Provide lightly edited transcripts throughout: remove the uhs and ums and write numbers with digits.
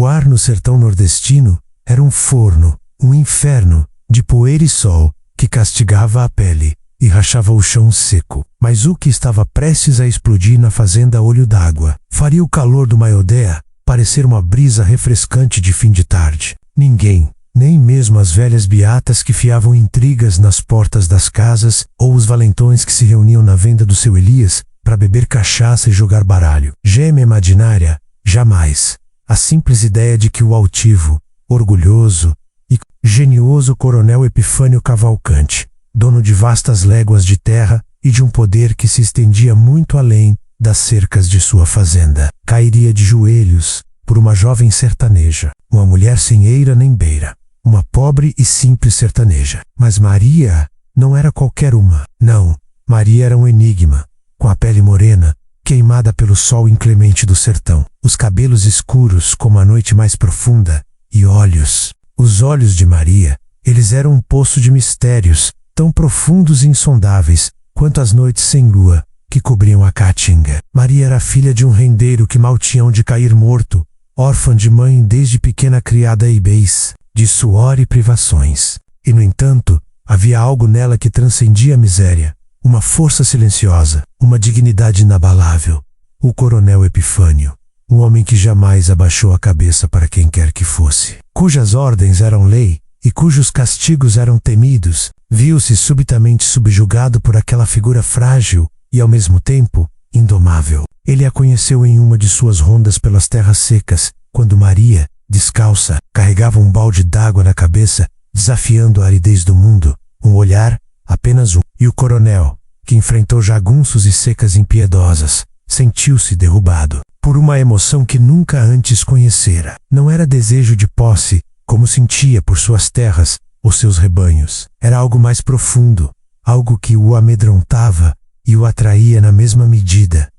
O ar no sertão nordestino era um forno, um inferno, de poeira e sol, que castigava a pele e rachava o chão seco. Mas o que estava prestes a explodir na fazenda Olho d'Água faria o calor do Maiodea parecer uma brisa refrescante de fim de tarde. Ninguém, nem mesmo as velhas beatas que fiavam intrigas nas portas das casas ou os valentões que se reuniam na venda do seu Elias para beber cachaça e jogar baralho. Gêmea imaginária, jamais. A simples ideia de que o altivo, orgulhoso e genioso coronel Epifânio Cavalcante, dono de vastas léguas de terra e de um poder que se estendia muito além das cercas de sua fazenda, cairia de joelhos por uma jovem sertaneja, uma mulher sem eira nem beira, uma pobre e simples sertaneja. Mas Maria não era qualquer uma. Não, Maria era um enigma, com a pele morena, queimada pelo sol inclemente do sertão, os cabelos escuros como a noite mais profunda, e olhos. Os olhos de Maria, eles eram um poço de mistérios, tão profundos e insondáveis quanto as noites sem lua que cobriam a caatinga. Maria era filha de um rendeiro que mal tinha onde cair morto, órfã de mãe desde pequena criada a ibéis, de suor e privações. E, no entanto, havia algo nela que transcendia a miséria, uma força silenciosa, uma dignidade inabalável. O coronel Epifânio, um homem que jamais abaixou a cabeça para quem quer que fosse, cujas ordens eram lei e cujos castigos eram temidos, viu-se subitamente subjugado por aquela figura frágil e, ao mesmo tempo, indomável. Ele a conheceu em uma de suas rondas pelas terras secas, quando Maria, descalça, carregava um balde d'água na cabeça, desafiando a aridez do mundo, um olhar, apenas um. E o coronel, que enfrentou jagunços e secas impiedosas, sentiu-se derrubado por uma emoção que nunca antes conhecera. Não era desejo de posse, como sentia por suas terras ou seus rebanhos. Era algo mais profundo, algo que o amedrontava e o atraía na mesma medida.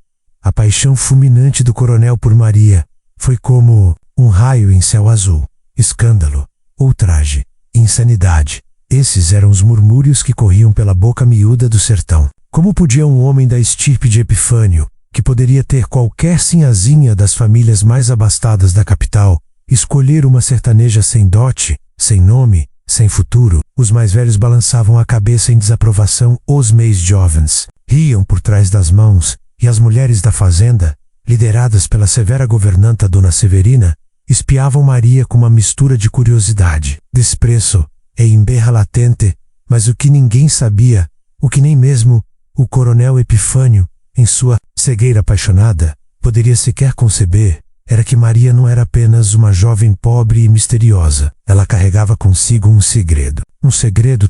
A paixão fulminante do coronel por Maria foi como um raio em céu azul, escândalo, ultraje, insanidade. Esses eram os murmúrios que corriam pela boca miúda do sertão. Como podia um homem da estirpe de Epifânio, que poderia ter qualquer sinhazinha das famílias mais abastadas da capital, escolher uma sertaneja sem dote, sem nome, sem futuro? Os mais velhos balançavam a cabeça em desaprovação, os mais jovens riam por trás das mãos, e as mulheres da fazenda, lideradas pela severa governanta Dona Severina, espiavam Maria com uma mistura de curiosidade, desprezo e emberra latente, mas o que ninguém sabia, o que nem mesmo o coronel Epifânio, em sua cegueira apaixonada, poderia sequer conceber, era que Maria não era apenas uma jovem pobre e misteriosa. Ela carregava consigo um segredo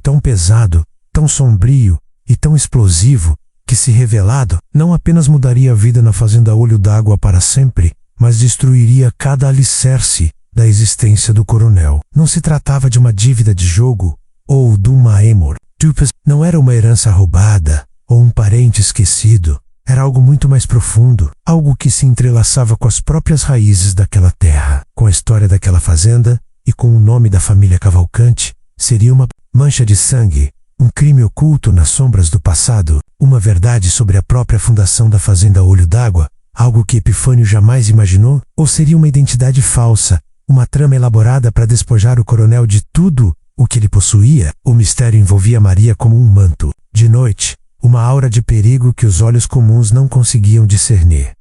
tão pesado, tão sombrio e tão explosivo, que, se revelado, não apenas mudaria a vida na fazenda Olho d'Água para sempre, mas destruiria cada alicerce da existência do coronel. Não se tratava de uma dívida de jogo ou de uma amor. Não era uma herança roubada ou um parente esquecido. Era algo muito mais profundo, algo que se entrelaçava com as próprias raízes daquela terra, com a história daquela fazenda e com o nome da família Cavalcante. Seria uma mancha de sangue, um crime oculto nas sombras do passado, uma verdade sobre a própria fundação da fazenda Olho d'Água, algo que Epifânio jamais imaginou? Ou seria uma identidade falsa, uma trama elaborada para despojar o coronel de tudo o que ele possuía? O mistério envolvia Maria como um manto. De noite, uma aura de perigo que os olhos comuns não conseguiam discernir.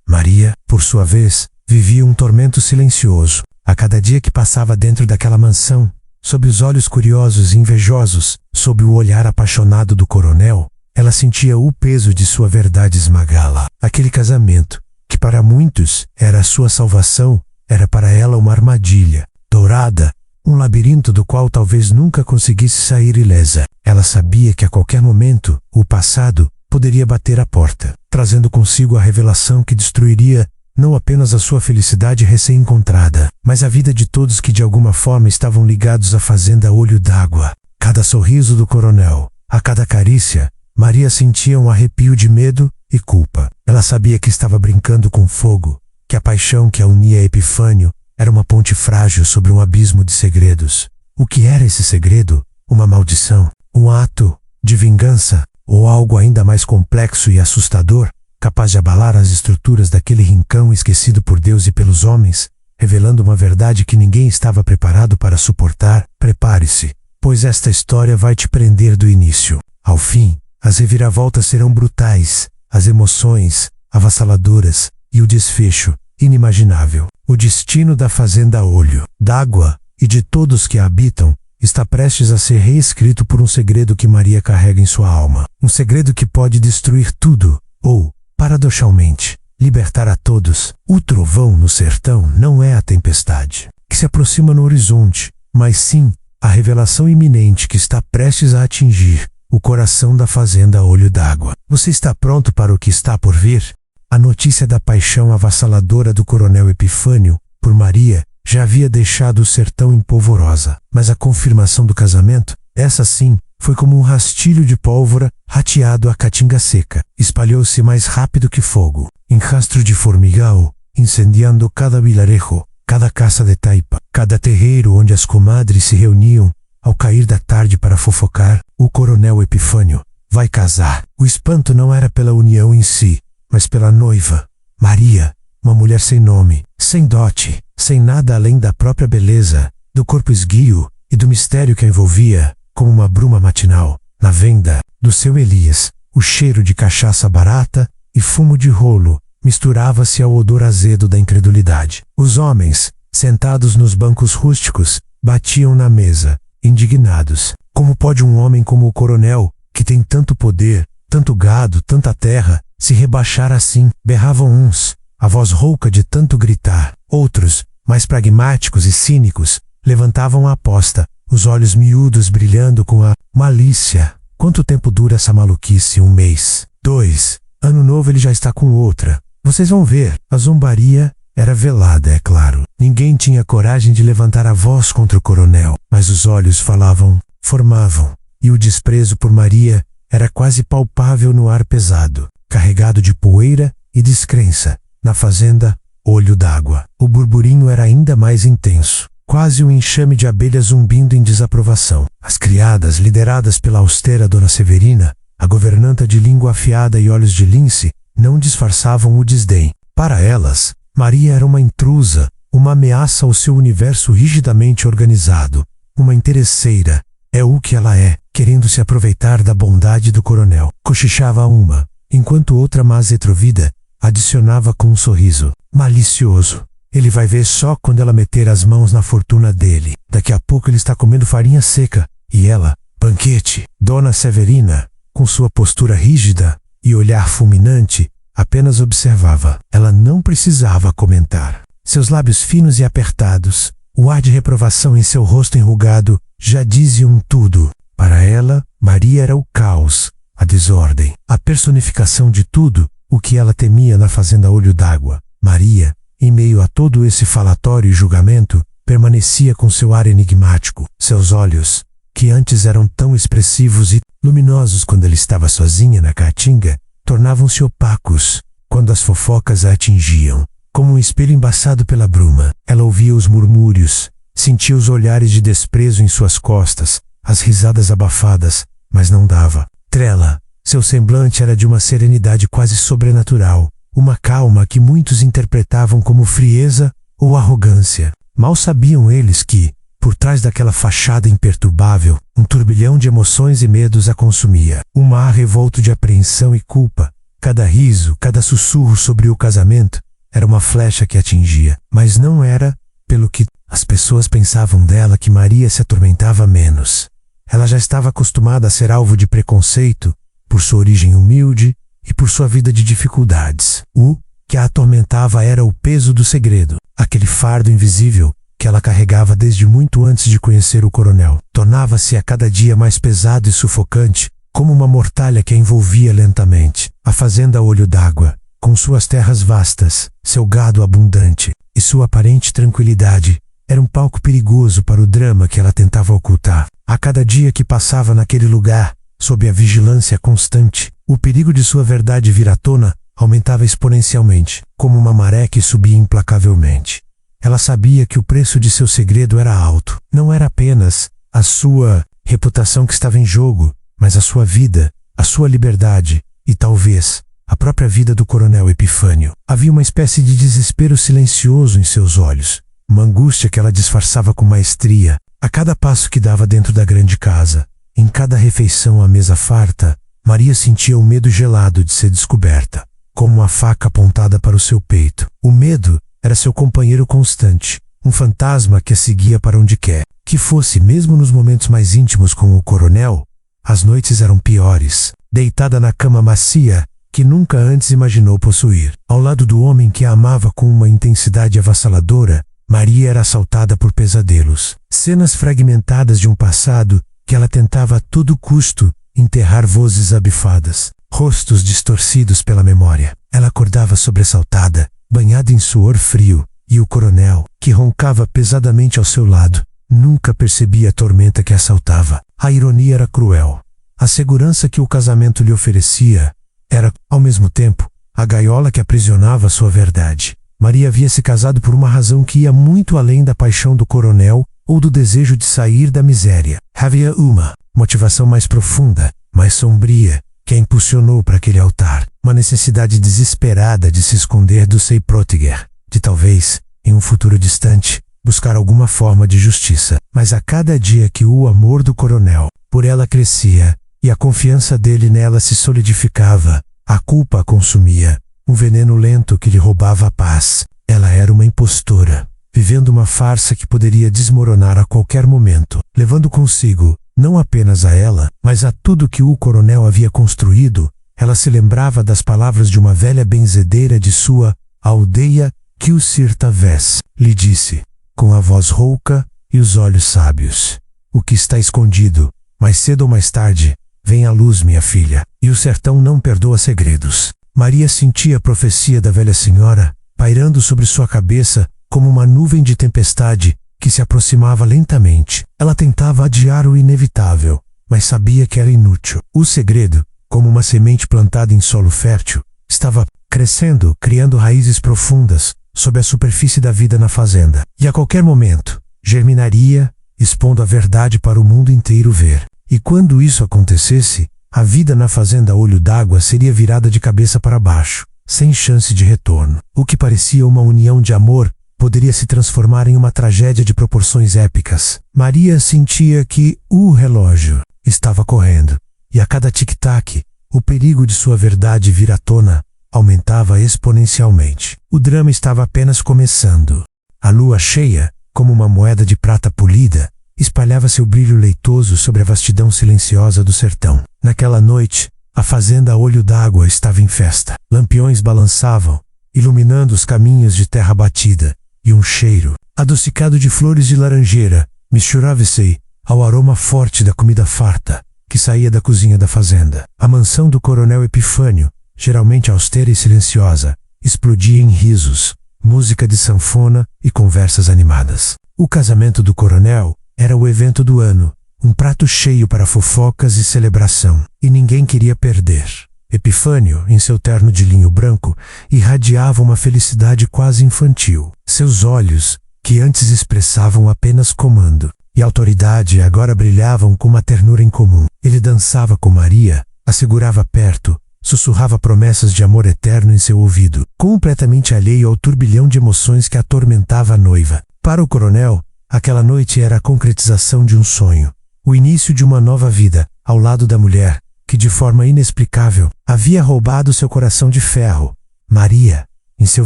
Maria, por sua vez, vivia um tormento silencioso. A cada dia que passava dentro daquela mansão, sob os olhos curiosos e invejosos, sob o olhar apaixonado do coronel, ela sentia o peso de sua verdade esmagá-la. Aquele casamento, que para muitos era a sua salvação, era para ela uma armadilha, dourada, um labirinto do qual talvez nunca conseguisse sair ilesa. Ela sabia que a qualquer momento, o passado poderia bater à porta, trazendo consigo a revelação que destruiria não apenas a sua felicidade recém-encontrada, mas a vida de todos que de alguma forma estavam ligados à fazenda Olho d'Água. Cada sorriso do coronel, a cada carícia, Maria sentia um arrepio de medo e culpa. Ela sabia que estava brincando com fogo, que a paixão que a unia a Epifânio era uma ponte frágil sobre um abismo de segredos. O que era esse segredo? Uma maldição? Um ato de vingança? Ou algo ainda mais complexo e assustador, capaz de abalar as estruturas daquele rincão esquecido por Deus e pelos homens? revelando uma verdade que ninguém estava preparado para suportar. Prepare-se, pois esta história vai te prender do início ao fim. As reviravoltas serão brutais, as emoções avassaladoras e o desfecho inimaginável. O destino da fazenda Olho d'Água e de todos que a habitam está prestes a ser reescrito por um segredo que Maria carrega em sua alma. Um segredo que pode destruir tudo ou, paradoxalmente, libertar a todos. O trovão no sertão não é a tempestade que se aproxima no horizonte, mas sim a revelação iminente que está prestes a atingir o coração da fazenda Olho d'Água. Você está pronto para o que está por vir? A notícia da paixão avassaladora do coronel Epifânio por Maria já havia deixado o sertão em polvorosa, mas a confirmação do casamento, essa sim, foi como um rastilho de pólvora rateado à caatinga seca. Espalhou-se mais rápido que fogo, em rastro de formigão, incendiando cada vilarejo, cada casa de taipa, cada terreiro onde as comadres se reuniam ao cair da tarde para fofocar. O coronel Epifânio vai casar. O espanto não era pela união em si, mas pela noiva, Maria, uma mulher sem nome, sem dote, sem nada além da própria beleza, do corpo esguio e do mistério que a envolvia, como uma bruma matinal. Na venda do seu Elias, o cheiro de cachaça barata e fumo de rolo misturava-se ao odor azedo da incredulidade. Os homens, sentados nos bancos rústicos, batiam na mesa, indignados. Como pode um homem como o coronel, que tem tanto poder, tanto gado, tanta terra, se rebaixar assim? Berravam uns, a voz rouca de tanto gritar. Outros, mais pragmáticos e cínicos, levantavam a aposta, os olhos miúdos brilhando com a malícia. Quanto tempo dura essa maluquice? 1 mês? 2? Ano novo ele já está com outra. Vocês vão ver. A zombaria era velada, é claro. Ninguém tinha coragem de levantar a voz contra o coronel, mas os olhos falavam, formavam, e o desprezo por Maria era quase palpável no ar pesado, carregado de poeira e descrença. Na fazenda Olho d'Água, o burburinho era ainda mais intenso, quase um enxame de abelhas zumbindo em desaprovação. As criadas, lideradas pela austera Dona Severina, a governanta de língua afiada e olhos de lince, não disfarçavam o desdém. Para elas, Maria era uma intrusa, uma ameaça ao seu universo rigidamente organizado, uma interesseira. É o que ela é, querendo se aproveitar da bondade do coronel. Cochichava uma, enquanto outra mais retrovida adicionava com um sorriso malicioso. Ele vai ver só quando ela meter as mãos na fortuna dele. Daqui a pouco ele está comendo farinha seca. E ela, banquete. Dona Severina, com sua postura rígida e olhar fulminante, apenas observava. Ela não precisava comentar. Seus lábios finos e apertados, o ar de reprovação em seu rosto enrugado, já diziam tudo. Para ela, Maria era o caos, a desordem, a personificação de tudo o que ela temia na fazenda Olho d'Água. Maria, em meio a todo esse falatório e julgamento, permanecia com seu ar enigmático. Seus olhos, que antes eram tão expressivos e luminosos quando ela estava sozinha na caatinga, tornavam-se opacos quando as fofocas a atingiam. Como um espelho embaçado pela bruma, ela ouvia os murmúrios, sentia os olhares de desprezo em suas costas, as risadas abafadas, mas não dava trela. Seu semblante era de uma serenidade quase sobrenatural, uma calma que muitos interpretavam como frieza ou arrogância. Mal sabiam eles que, por trás daquela fachada imperturbável, um turbilhão de emoções e medos a consumia. Um mar revolto de apreensão e culpa. Cada riso, cada sussurro sobre o casamento era uma flecha que atingia. Mas não era, pelo que as pessoas pensavam dela, que Maria se atormentava menos. Ela já estava acostumada a ser alvo de preconceito por sua origem humilde e por sua vida de dificuldades. O que a atormentava era o peso do segredo, aquele fardo invisível que ela carregava desde muito antes de conhecer o coronel. Tornava-se a cada dia mais pesado e sufocante, como uma mortalha que a envolvia lentamente. A fazenda Olho d'Água, com suas terras vastas, seu gado abundante e sua aparente tranquilidade, era um palco perigoso para o drama que ela tentava ocultar. A cada dia que passava naquele lugar, sob a vigilância constante, o perigo de sua verdade vir à tona aumentava exponencialmente, como uma maré que subia implacavelmente. Ela sabia que o preço de seu segredo era alto. Não era apenas a sua reputação que estava em jogo, mas a sua vida, a sua liberdade e talvez a própria vida do coronel Epifânio. Havia uma espécie de desespero silencioso em seus olhos, uma angústia que ela disfarçava com maestria. A cada passo que dava dentro da grande casa, em cada refeição à mesa farta, Maria sentia o medo gelado de ser descoberta, como uma faca apontada para o seu peito. O medo era seu companheiro constante, um fantasma que a seguia para onde quer que fosse. Mesmo nos momentos mais íntimos com o coronel, as noites eram piores. Deitada na cama macia, que nunca antes imaginou possuir, ao lado do homem que a amava com uma intensidade avassaladora, Maria era assaltada por pesadelos. Cenas fragmentadas de um passado que ela tentava a todo custo enterrar, vozes abifadas, rostos distorcidos pela memória. Ela acordava sobressaltada, banhada em suor frio, e o coronel, que roncava pesadamente ao seu lado, nunca percebia a tormenta que a assaltava. A ironia era cruel. A segurança que o casamento lhe oferecia era, ao mesmo tempo, a gaiola que aprisionava sua verdade. Maria havia se casado por uma razão que ia muito além da paixão do coronel ou do desejo de sair da miséria. Havia uma motivação mais profunda, mais sombria, que a impulsionou para aquele altar. Uma necessidade desesperada de se esconder do Seiprötiger, de talvez, em um futuro distante, buscar alguma forma de justiça. Mas a cada dia que o amor do coronel por ela crescia e a confiança dele nela se solidificava, a culpa a consumia, um veneno lento que lhe roubava a paz. Ela era uma impostora, vivendo uma farsa que poderia desmoronar a qualquer momento, levando consigo, não apenas a ela, mas a tudo que o coronel havia construído. Ela se lembrava das palavras de uma velha benzedeira de sua aldeia, que o Sirtavés lhe disse, com a voz rouca e os olhos sábios: o que está escondido, mais cedo ou mais tarde, vem à luz, minha filha, e o sertão não perdoa segredos. Maria sentia a profecia da velha senhora pairando sobre sua cabeça como uma nuvem de tempestade que se aproximava lentamente. Ela tentava adiar o inevitável, mas sabia que era inútil. O segredo, como uma semente plantada em solo fértil, estava crescendo, criando raízes profundas sob a superfície da vida na fazenda. E a qualquer momento, germinaria, expondo a verdade para o mundo inteiro ver. E quando isso acontecesse, a vida na fazenda Olho d'Água seria virada de cabeça para baixo, sem chance de retorno. O que parecia uma união de amor poderia se transformar em uma tragédia de proporções épicas. Maria sentia que o relógio estava correndo, e a cada tic-tac, o perigo de sua verdade vir à tona aumentava exponencialmente. O drama estava apenas começando. A lua cheia, como uma moeda de prata polida, espalhava seu brilho leitoso sobre a vastidão silenciosa do sertão. Naquela noite, a fazenda Olho d'Água estava em festa. Lampiões balançavam, iluminando os caminhos de terra batida, e um cheiro, adocicado de flores de laranjeira, misturava-se ao aroma forte da comida farta que saía da cozinha da fazenda. A mansão do coronel Epifânio, geralmente austera e silenciosa, explodia em risos, música de sanfona e conversas animadas. O casamento do coronel era o evento do ano, um prato cheio para fofocas e celebração, e ninguém queria perder. Epifânio, em seu terno de linho branco, irradiava uma felicidade quase infantil. Seus olhos, que antes expressavam apenas comando e autoridade, agora brilhavam com uma ternura incomum. Ele dançava com Maria, a segurava perto, sussurrava promessas de amor eterno em seu ouvido, completamente alheio ao turbilhão de emoções que atormentava a noiva. Para o coronel, aquela noite era a concretização de um sonho, o início de uma nova vida, ao lado da mulher que, de forma inexplicável, havia roubado seu coração de ferro. Maria, em seu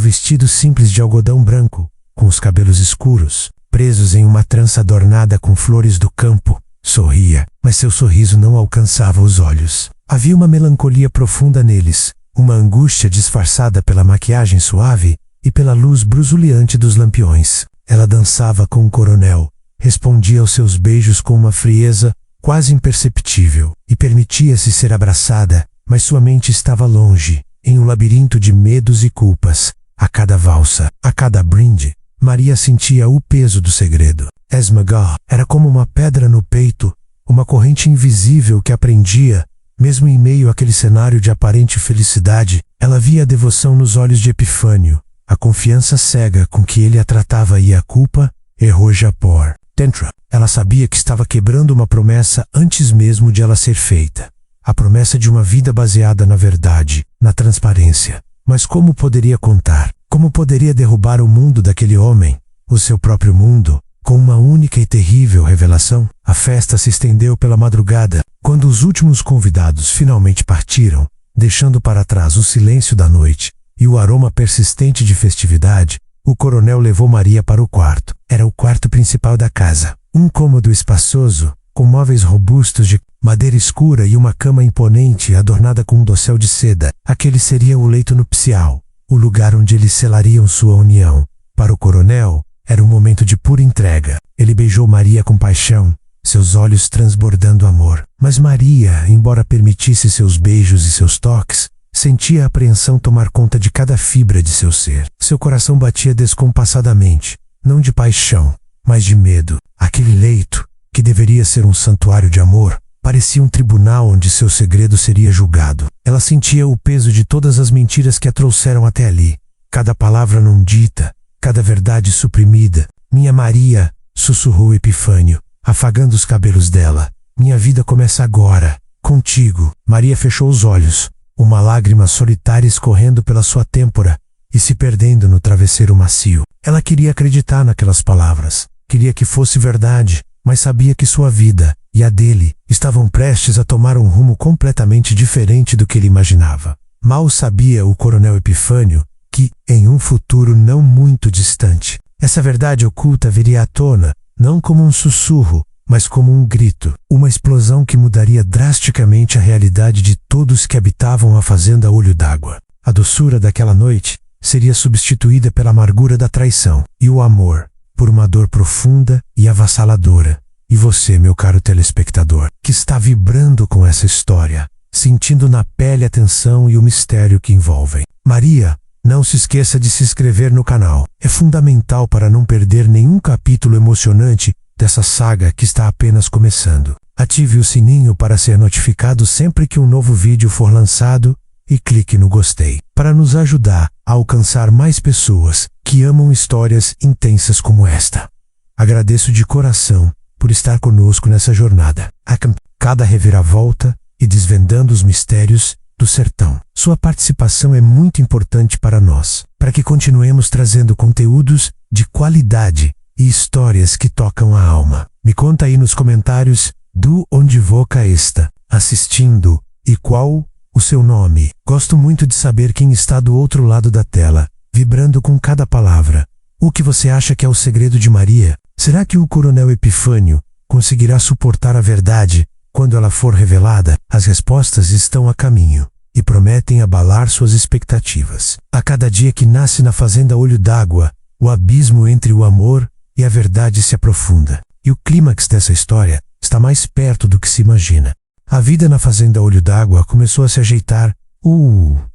vestido simples de algodão branco, com os cabelos escuros, presos em uma trança adornada com flores do campo, sorria, mas seu sorriso não alcançava os olhos. Havia uma melancolia profunda neles, uma angústia disfarçada pela maquiagem suave e pela luz brusuleante dos lampiões. Ela dançava com o coronel, respondia aos seus beijos com uma frieza quase imperceptível, e permitia-se ser abraçada, mas sua mente estava longe, em um labirinto de medos e culpas. A cada valsa, a cada brinde, Maria sentia o peso do segredo. Esmagar era como uma pedra no peito, uma corrente invisível que a prendia. Mesmo em meio àquele cenário de aparente felicidade, ela via a devoção nos olhos de Epifânio, a confiança cega com que ele a tratava e a culpa, errou Japor. Dentro, ela sabia que estava quebrando uma promessa antes mesmo de ela ser feita. a promessa de uma vida baseada na verdade, na transparência. Mas como poderia contar? Como poderia derrubar o mundo daquele homem, o seu próprio mundo, com uma única e terrível revelação? A festa se estendeu pela madrugada. Quando os últimos convidados finalmente partiram, deixando para trás o silêncio da noite e o aroma persistente de festividade, o coronel levou Maria para o quarto. Era o quarto principal da casa. Um cômodo espaçoso, com móveis robustos de madeira escura e uma cama imponente adornada com um dossel de seda. Aquele seria o leito nupcial, o lugar onde eles selariam sua união. Para o coronel, era um momento de pura entrega. Ele beijou Maria com paixão, seus olhos transbordando amor. Mas Maria, embora permitisse seus beijos e seus toques, sentia a apreensão tomar conta de cada fibra de seu ser. Seu coração batia descompassadamente, não de paixão, mas de medo. Aquele leito, que deveria ser um santuário de amor, parecia um tribunal onde seu segredo seria julgado. Ela sentia o peso de todas as mentiras que a trouxeram até ali. Cada palavra não dita, cada verdade suprimida. Minha Maria, sussurrou Epifânio, afagando os cabelos dela. Minha vida começa agora, contigo. Maria fechou os olhos, uma lágrima solitária escorrendo pela sua têmpora e se perdendo no travesseiro macio. Ela queria acreditar naquelas palavras. Queria que fosse verdade, mas sabia que sua vida e a dele estavam prestes a tomar um rumo completamente diferente do que ele imaginava. Mal sabia o coronel Epifânio que, em um futuro não muito distante, essa verdade oculta viria à tona, não como um sussurro, mas como um grito, uma explosão que mudaria drasticamente a realidade de todos que habitavam a fazenda Olho d'Água. A doçura daquela noite seria substituída pela amargura da traição, e o amor, por uma dor profunda e avassaladora. E você, meu caro telespectador, que está vibrando com essa história, sentindo na pele a tensão e o mistério que envolvem. Maria, não se esqueça de se inscrever no canal. É fundamental para não perder nenhum capítulo emocionante dessa saga que está apenas começando. Ative o sininho para ser notificado sempre que um novo vídeo for lançado e clique no gostei, para nos ajudar a alcançar mais pessoas que amam histórias intensas como esta. Agradeço de coração por estar conosco nessa jornada, a cada reviravolta e desvendando os mistérios do sertão. Sua participação é muito importante para nós, para que continuemos trazendo conteúdos de qualidade e histórias que tocam a alma. Me conta aí nos comentários do onde voca está assistindo e qual o seu nome. Gosto muito de saber quem está do outro lado da tela, vibrando com cada palavra. O que você acha que é o segredo de Maria? Será que o coronel Epifânio conseguirá suportar a verdade quando ela for revelada? As respostas estão a caminho e prometem abalar suas expectativas. A cada dia que nasce na fazenda Olho d'Água, o abismo entre o amor e a verdade se aprofunda. E o clímax dessa história está mais perto do que se imagina. A vida na fazenda Olho d'Água começou a se ajeitar,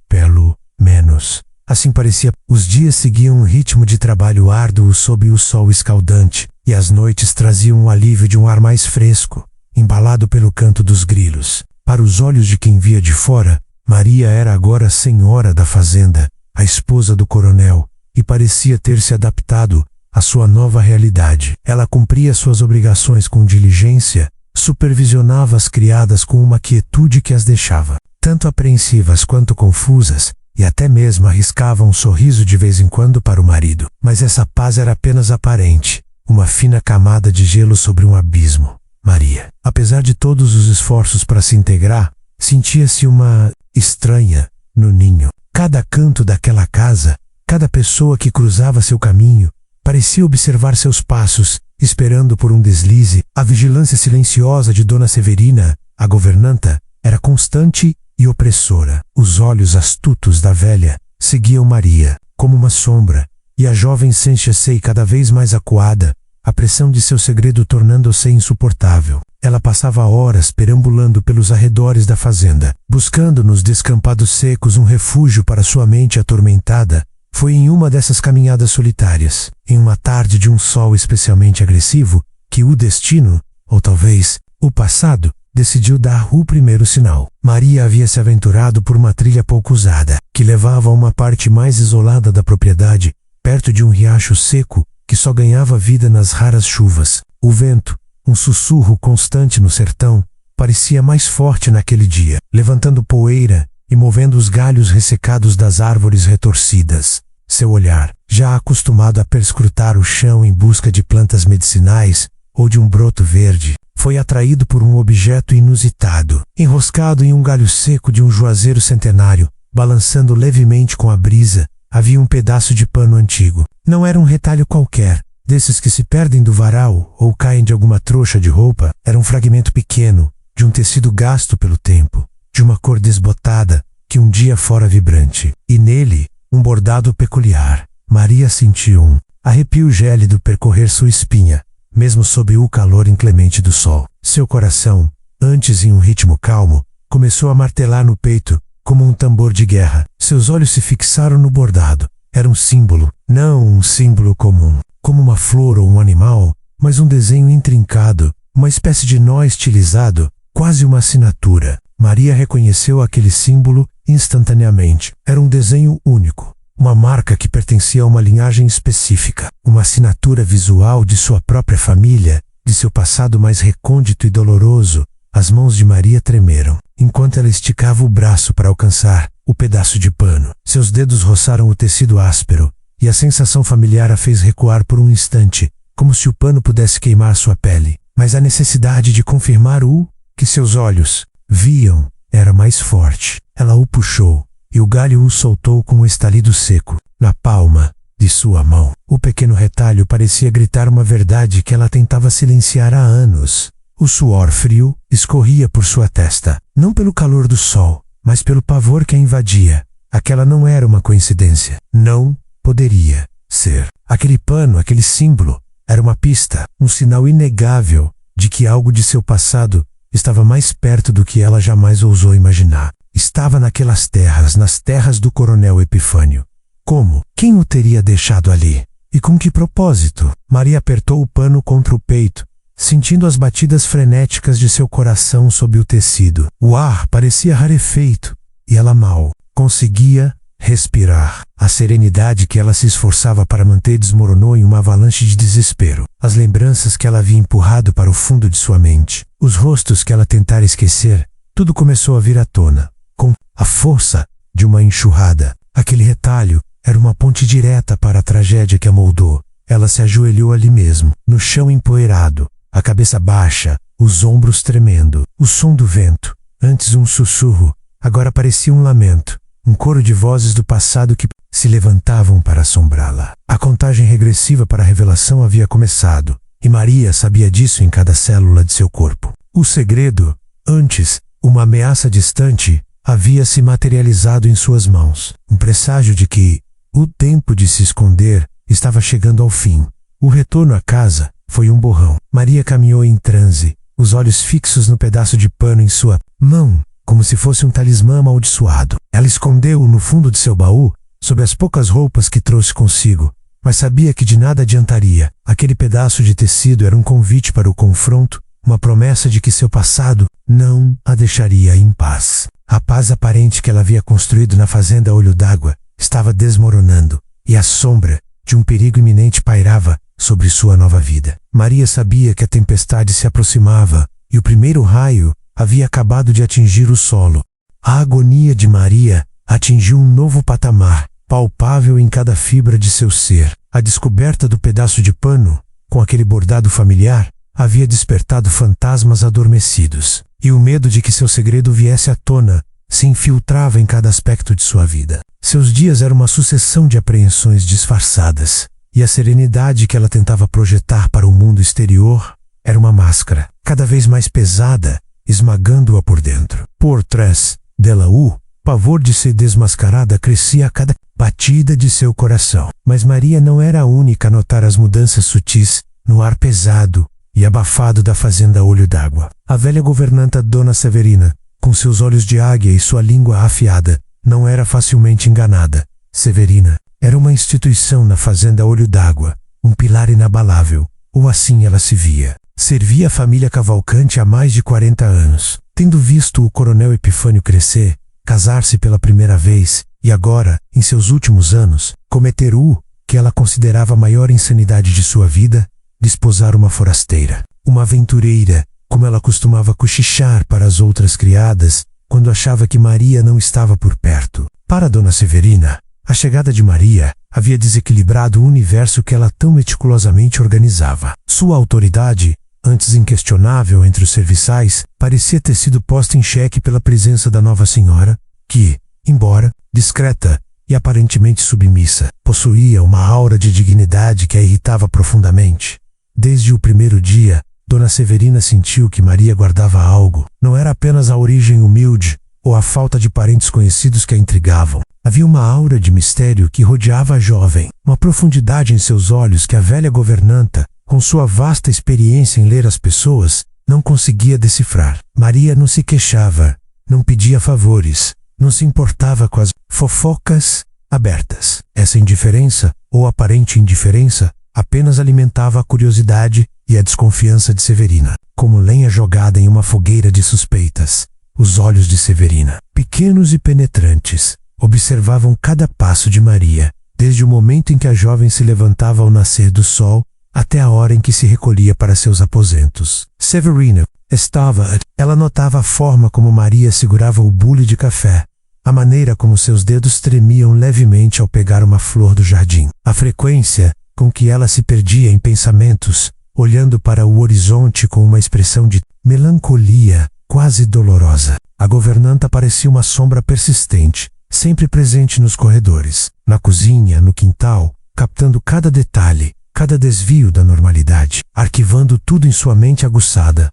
pelo menos. Assim parecia. Os dias seguiam um ritmo de trabalho árduo sob o sol escaldante, e as noites traziam o alívio de um ar mais fresco, embalado pelo canto dos grilos. Para os olhos de quem via de fora, Maria era agora senhora da fazenda, a esposa do coronel, e parecia ter se adaptado à sua nova realidade. Ela cumpria suas obrigações com diligência, supervisionava as criadas com uma quietude que as deixava tanto apreensivas quanto confusas, e até mesmo arriscava um sorriso de vez em quando para o marido. Mas essa paz era apenas aparente, uma fina camada de gelo sobre um abismo. Maria, apesar de todos os esforços para se integrar, sentia-se uma estranha no ninho. Cada canto daquela casa, cada pessoa que cruzava seu caminho, parecia observar seus passos, esperando por um deslize. A vigilância silenciosa de Dona Severina, a governanta, era constante e opressora. Os olhos astutos da velha seguiam Maria, como uma sombra, e a jovem sentia-se cada vez mais acuada, a pressão de seu segredo tornando-se insuportável. Ela passava horas perambulando pelos arredores da fazenda, buscando nos descampados secos um refúgio para sua mente atormentada. Foi em uma dessas caminhadas solitárias, em uma tarde de um sol especialmente agressivo, que o destino, ou talvez o passado, decidiu dar o primeiro sinal. Maria havia se aventurado por uma trilha pouco usada, que levava a uma parte mais isolada da propriedade, perto de um riacho seco, que só ganhava vida nas raras chuvas. O vento, um sussurro constante no sertão, parecia mais forte naquele dia, levantando poeira e movendo os galhos ressecados das árvores retorcidas. Seu olhar, já acostumado a perscrutar o chão em busca de plantas medicinais ou de um broto verde, foi atraído por um objeto inusitado. Enroscado em um galho seco de um juazeiro centenário, balançando levemente com a brisa, havia um pedaço de pano antigo. Não era um retalho qualquer, desses que se perdem do varal ou caem de alguma trouxa de roupa. Era um fragmento pequeno, de um tecido gasto pelo tempo, de uma cor desbotada, que um dia fora vibrante. E nele, um bordado peculiar. Maria sentiu um arrepio gélido percorrer sua espinha, mesmo sob o calor inclemente do sol. Seu coração, antes em um ritmo calmo, começou a martelar no peito, como um tambor de guerra. Seus olhos se fixaram no bordado. Era um símbolo, não um símbolo comum, como uma flor ou um animal, mas um desenho intrincado, uma espécie de nó estilizado, quase uma assinatura. Maria reconheceu aquele símbolo instantaneamente. Era um desenho único, uma marca que pertencia a uma linhagem específica, uma assinatura visual de sua própria família, de seu passado mais recôndito e doloroso. As mãos de Maria tremeram, enquanto ela esticava o braço para alcançar o pedaço de pano. Seus dedos roçaram o tecido áspero, e a sensação familiar a fez recuar por um instante, como se o pano pudesse queimar sua pele. Mas a necessidade de confirmar o que seus olhos viam era mais forte. Ela o puxou, e o galho o soltou com um estalido seco, na palma de sua mão. O pequeno retalho parecia gritar uma verdade que ela tentava silenciar há anos. O suor frio escorria por sua testa, não pelo calor do sol, mas pelo pavor que a invadia. Aquela não era uma coincidência. Não poderia ser. Aquele pano, aquele símbolo, era uma pista, um sinal inegável de que algo de seu passado estava mais perto do que ela jamais ousou imaginar. Estava naquelas terras, nas terras do Coronel Epifânio. Como? Quem o teria deixado ali? E com que propósito? Maria apertou o pano contra o peito, sentindo as batidas frenéticas de seu coração sob o tecido. O ar parecia rarefeito, e ela mal conseguia respirar. A serenidade que ela se esforçava para manter desmoronou em uma avalanche de desespero. As lembranças que ela havia empurrado para o fundo de sua mente, os rostos que ela tentara esquecer, tudo começou a vir à tona, com a força de uma enxurrada. Aquele retalho era uma ponte direta para a tragédia que a moldou. Ela se ajoelhou ali mesmo, no chão empoeirado, a cabeça baixa, os ombros tremendo. O som do vento, antes um sussurro, agora parecia um lamento, um coro de vozes do passado que se levantavam para assombrá-la. A contagem regressiva para a revelação havia começado, e Maria sabia disso em cada célula de seu corpo. O segredo, antes, uma ameaça distante, havia se materializado em suas mãos, um presságio de que o tempo de se esconder estava chegando ao fim. O retorno à casa foi um borrão. Maria caminhou em transe, os olhos fixos no pedaço de pano em sua mão, como se fosse um talismã amaldiçoado. Ela escondeu-o no fundo de seu baú, sob as poucas roupas que trouxe consigo, mas sabia que de nada adiantaria. Aquele pedaço de tecido era um convite para o confronto, uma promessa de que seu passado não a deixaria em paz. A paz aparente que ela havia construído na fazenda Olho d'Água estava desmoronando, e a sombra de um perigo iminente pairava sobre sua nova vida. Maria sabia que a tempestade se aproximava, e o primeiro raio havia acabado de atingir o solo. A agonia de Maria atingiu um novo patamar, palpável em cada fibra de seu ser. A descoberta do pedaço de pano, com aquele bordado familiar, havia despertado fantasmas adormecidos, e o medo de que seu segredo viesse à tona se infiltrava em cada aspecto de sua vida. Seus dias eram uma sucessão de apreensões disfarçadas, e a serenidade que ela tentava projetar para o mundo exterior era uma máscara, cada vez mais pesada, esmagando-a por dentro. Por trás dela, o pavor de ser desmascarada crescia a cada batida de seu coração. Mas Maria não era a única a notar as mudanças sutis no ar pesado e abafado da fazenda Olho d'Água. A velha governanta Dona Severina, com seus olhos de águia e sua língua afiada, não era facilmente enganada. Severina era uma instituição na fazenda Olho d'Água, um pilar inabalável, ou assim ela se via. Servia a família Cavalcante há mais de 40 anos, tendo visto o Coronel Epifânio crescer, casar-se pela primeira vez e agora, em seus últimos anos, cometer o que ela considerava a maior insanidade de sua vida, desposar uma forasteira, uma aventureira, como ela costumava cochichar para as outras criadas quando achava que Maria não estava por perto. Para Dona Severina, a chegada de Maria havia desequilibrado o universo que ela tão meticulosamente organizava. Sua autoridade, antes inquestionável entre os serviçais, parecia ter sido posta em xeque pela presença da nova senhora, que, embora discreta e aparentemente submissa, possuía uma aura de dignidade que a irritava profundamente. Desde o primeiro dia, Dona Severina sentiu que Maria guardava algo. Não era apenas a origem humilde ou a falta de parentes conhecidos que a intrigavam. Havia uma aura de mistério que rodeava a jovem, uma profundidade em seus olhos que a velha governanta, com sua vasta experiência em ler as pessoas, não conseguia decifrar. Maria não se queixava, não pedia favores, não se importava com as fofocas abertas. Essa indiferença, ou aparente indiferença, apenas alimentava a curiosidade e a desconfiança de Severina. Como lenha jogada em uma fogueira de suspeitas, os olhos de Severina, pequenos e penetrantes, observavam cada passo de Maria, desde o momento em que a jovem se levantava ao nascer do sol até a hora em que se recolhia para seus aposentos. Severina estava. Ela notava a forma como Maria segurava o bule de café, a maneira como seus dedos tremiam levemente ao pegar uma flor do jardim, a frequência com que ela se perdia em pensamentos, olhando para o horizonte com uma expressão de melancolia quase dolorosa. A governanta parecia uma sombra persistente, sempre presente nos corredores, na cozinha, no quintal, captando cada detalhe, cada desvio da normalidade, arquivando tudo em sua mente aguçada.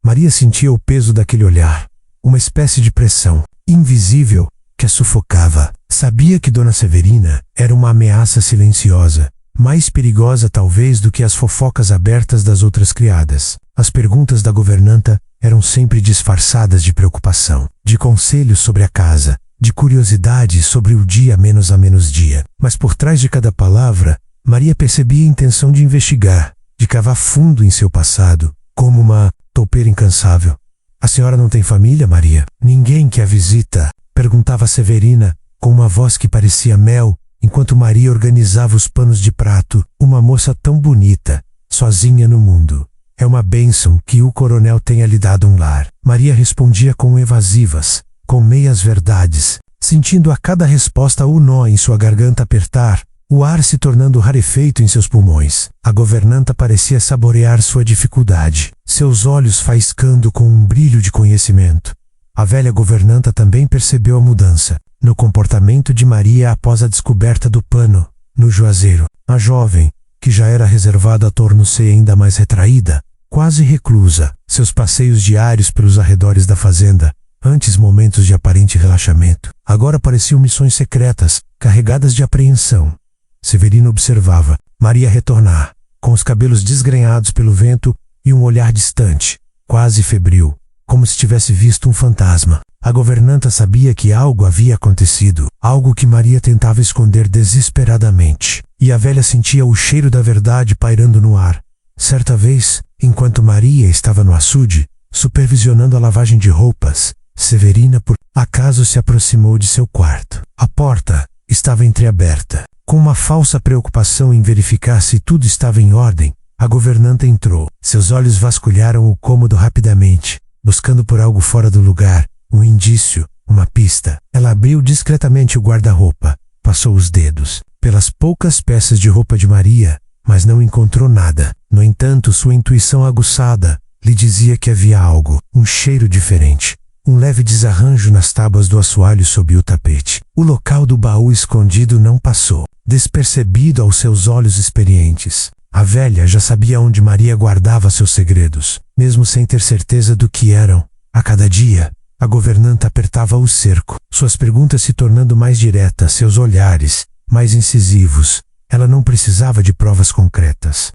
Maria sentia o peso daquele olhar, uma espécie de pressão invisível que a sufocava. Sabia que Dona Severina era uma ameaça silenciosa, mais perigosa talvez do que as fofocas abertas das outras criadas. As perguntas da governanta eram sempre disfarçadas de preocupação, de conselhos sobre a casa, de curiosidade sobre o dia menos a menos dia. Mas por trás de cada palavra, Maria percebia a intenção de investigar, de cavar fundo em seu passado, como uma toupeira incansável. A senhora não tem família, Maria? Ninguém que a visita? Perguntava Severina, com uma voz que parecia mel, enquanto Maria organizava os panos de prato. Uma moça tão bonita, sozinha no mundo. É uma bênção que o coronel tenha lhe dado um lar. Maria respondia com evasivas, com meias verdades, sentindo a cada resposta o nó em sua garganta apertar, o ar se tornando rarefeito em seus pulmões. A governanta parecia saborear sua dificuldade, seus olhos faiscando com um brilho de conhecimento. A velha governanta também percebeu a mudança no comportamento de Maria após a descoberta do pano no juazeiro. A jovem, que já era reservada, tornou-se ainda mais retraída, quase reclusa. Seus passeios diários pelos arredores da fazenda, antes momentos de aparente relaxamento, agora pareciam missões secretas, carregadas de apreensão. Severino observava Maria retornar, com os cabelos desgrenhados pelo vento e um olhar distante, quase febril, como se tivesse visto um fantasma. A governanta sabia que algo havia acontecido, algo que Maria tentava esconder desesperadamente, e a velha sentia o cheiro da verdade pairando no ar. Certa vez, enquanto Maria estava no açude, supervisionando a lavagem de roupas, Severina por acaso se aproximou de seu quarto. A porta estava entreaberta. Com uma falsa preocupação em verificar se tudo estava em ordem, a governanta entrou. Seus olhos vasculharam o cômodo rapidamente, buscando por algo fora do lugar, um indício, uma pista. Ela abriu discretamente o guarda-roupa, passou os dedos pelas poucas peças de roupa de Maria, mas não encontrou nada. No entanto, sua intuição aguçada lhe dizia que havia algo, um cheiro diferente. Um leve desarranjo nas tábuas do assoalho sob o tapete. O local do baú escondido não passou despercebido aos seus olhos experientes. A velha já sabia onde Maria guardava seus segredos, mesmo sem ter certeza do que eram. A cada dia, a governanta apertava o cerco, suas perguntas se tornando mais diretas, seus olhares mais incisivos. Ela não precisava de provas concretas.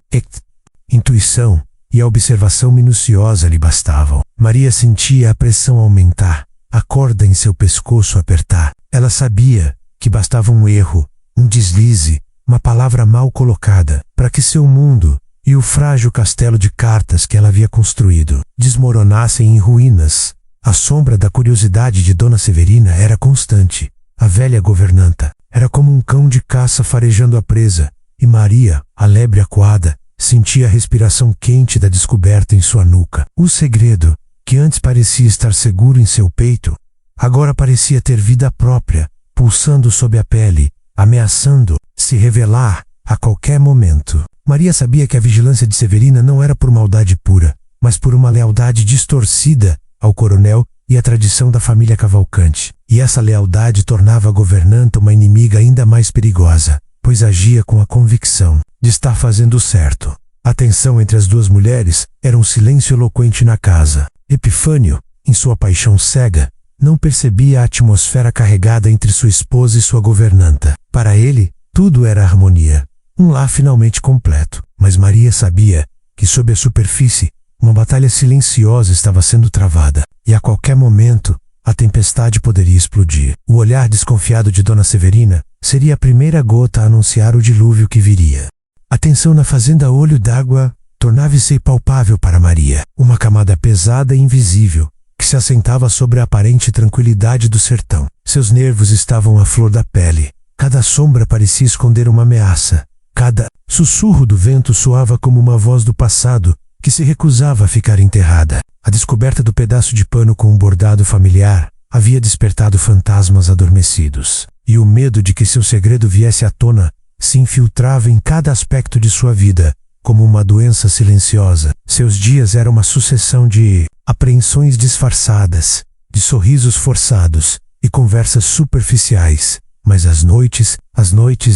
Intuição e a observação minuciosa lhe bastavam. Maria sentia a pressão aumentar, a corda em seu pescoço apertar. Ela sabia que bastava um erro, um deslize, uma palavra mal colocada, para que seu mundo e o frágil castelo de cartas que ela havia construído desmoronassem em ruínas. A sombra da curiosidade de Dona Severina era constante. A velha governanta era como um cão de caça farejando a presa, e Maria, a lebre acuada, Sentia a respiração quente da descoberta em sua nuca. O segredo, que antes parecia estar seguro em seu peito, agora parecia ter vida própria, pulsando sob a pele, ameaçando se revelar a qualquer momento. Maria sabia que a vigilância de Severina não era por maldade pura, mas por uma lealdade distorcida ao coronel e à tradição da família Cavalcante. E essa lealdade tornava a governanta uma inimiga ainda mais perigosa, pois agia com a convicção de estar fazendo o certo. A tensão entre as duas mulheres era um silêncio eloquente na casa. Epifânio, em sua paixão cega, não percebia a atmosfera carregada entre sua esposa e sua governanta. Para ele, tudo era harmonia, um lar finalmente completo. Mas Maria sabia que sob a superfície, uma batalha silenciosa estava sendo travada, e a qualquer momento, a tempestade poderia explodir. O olhar desconfiado de Dona Severina seria a primeira gota a anunciar o dilúvio que viria. A tensão na fazenda Olho d'Água tornava-se palpável para Maria, uma camada pesada e invisível, que se assentava sobre a aparente tranquilidade do sertão. Seus nervos estavam à flor da pele. Cada sombra parecia esconder uma ameaça. Cada sussurro do vento soava como uma voz do passado que se recusava a ficar enterrada. A descoberta do pedaço de pano com um bordado familiar havia despertado fantasmas adormecidos, e o medo de que seu segredo viesse à tona se infiltrava em cada aspecto de sua vida, como uma doença silenciosa. Seus dias eram uma sucessão de apreensões disfarçadas, de sorrisos forçados e conversas superficiais, mas as noites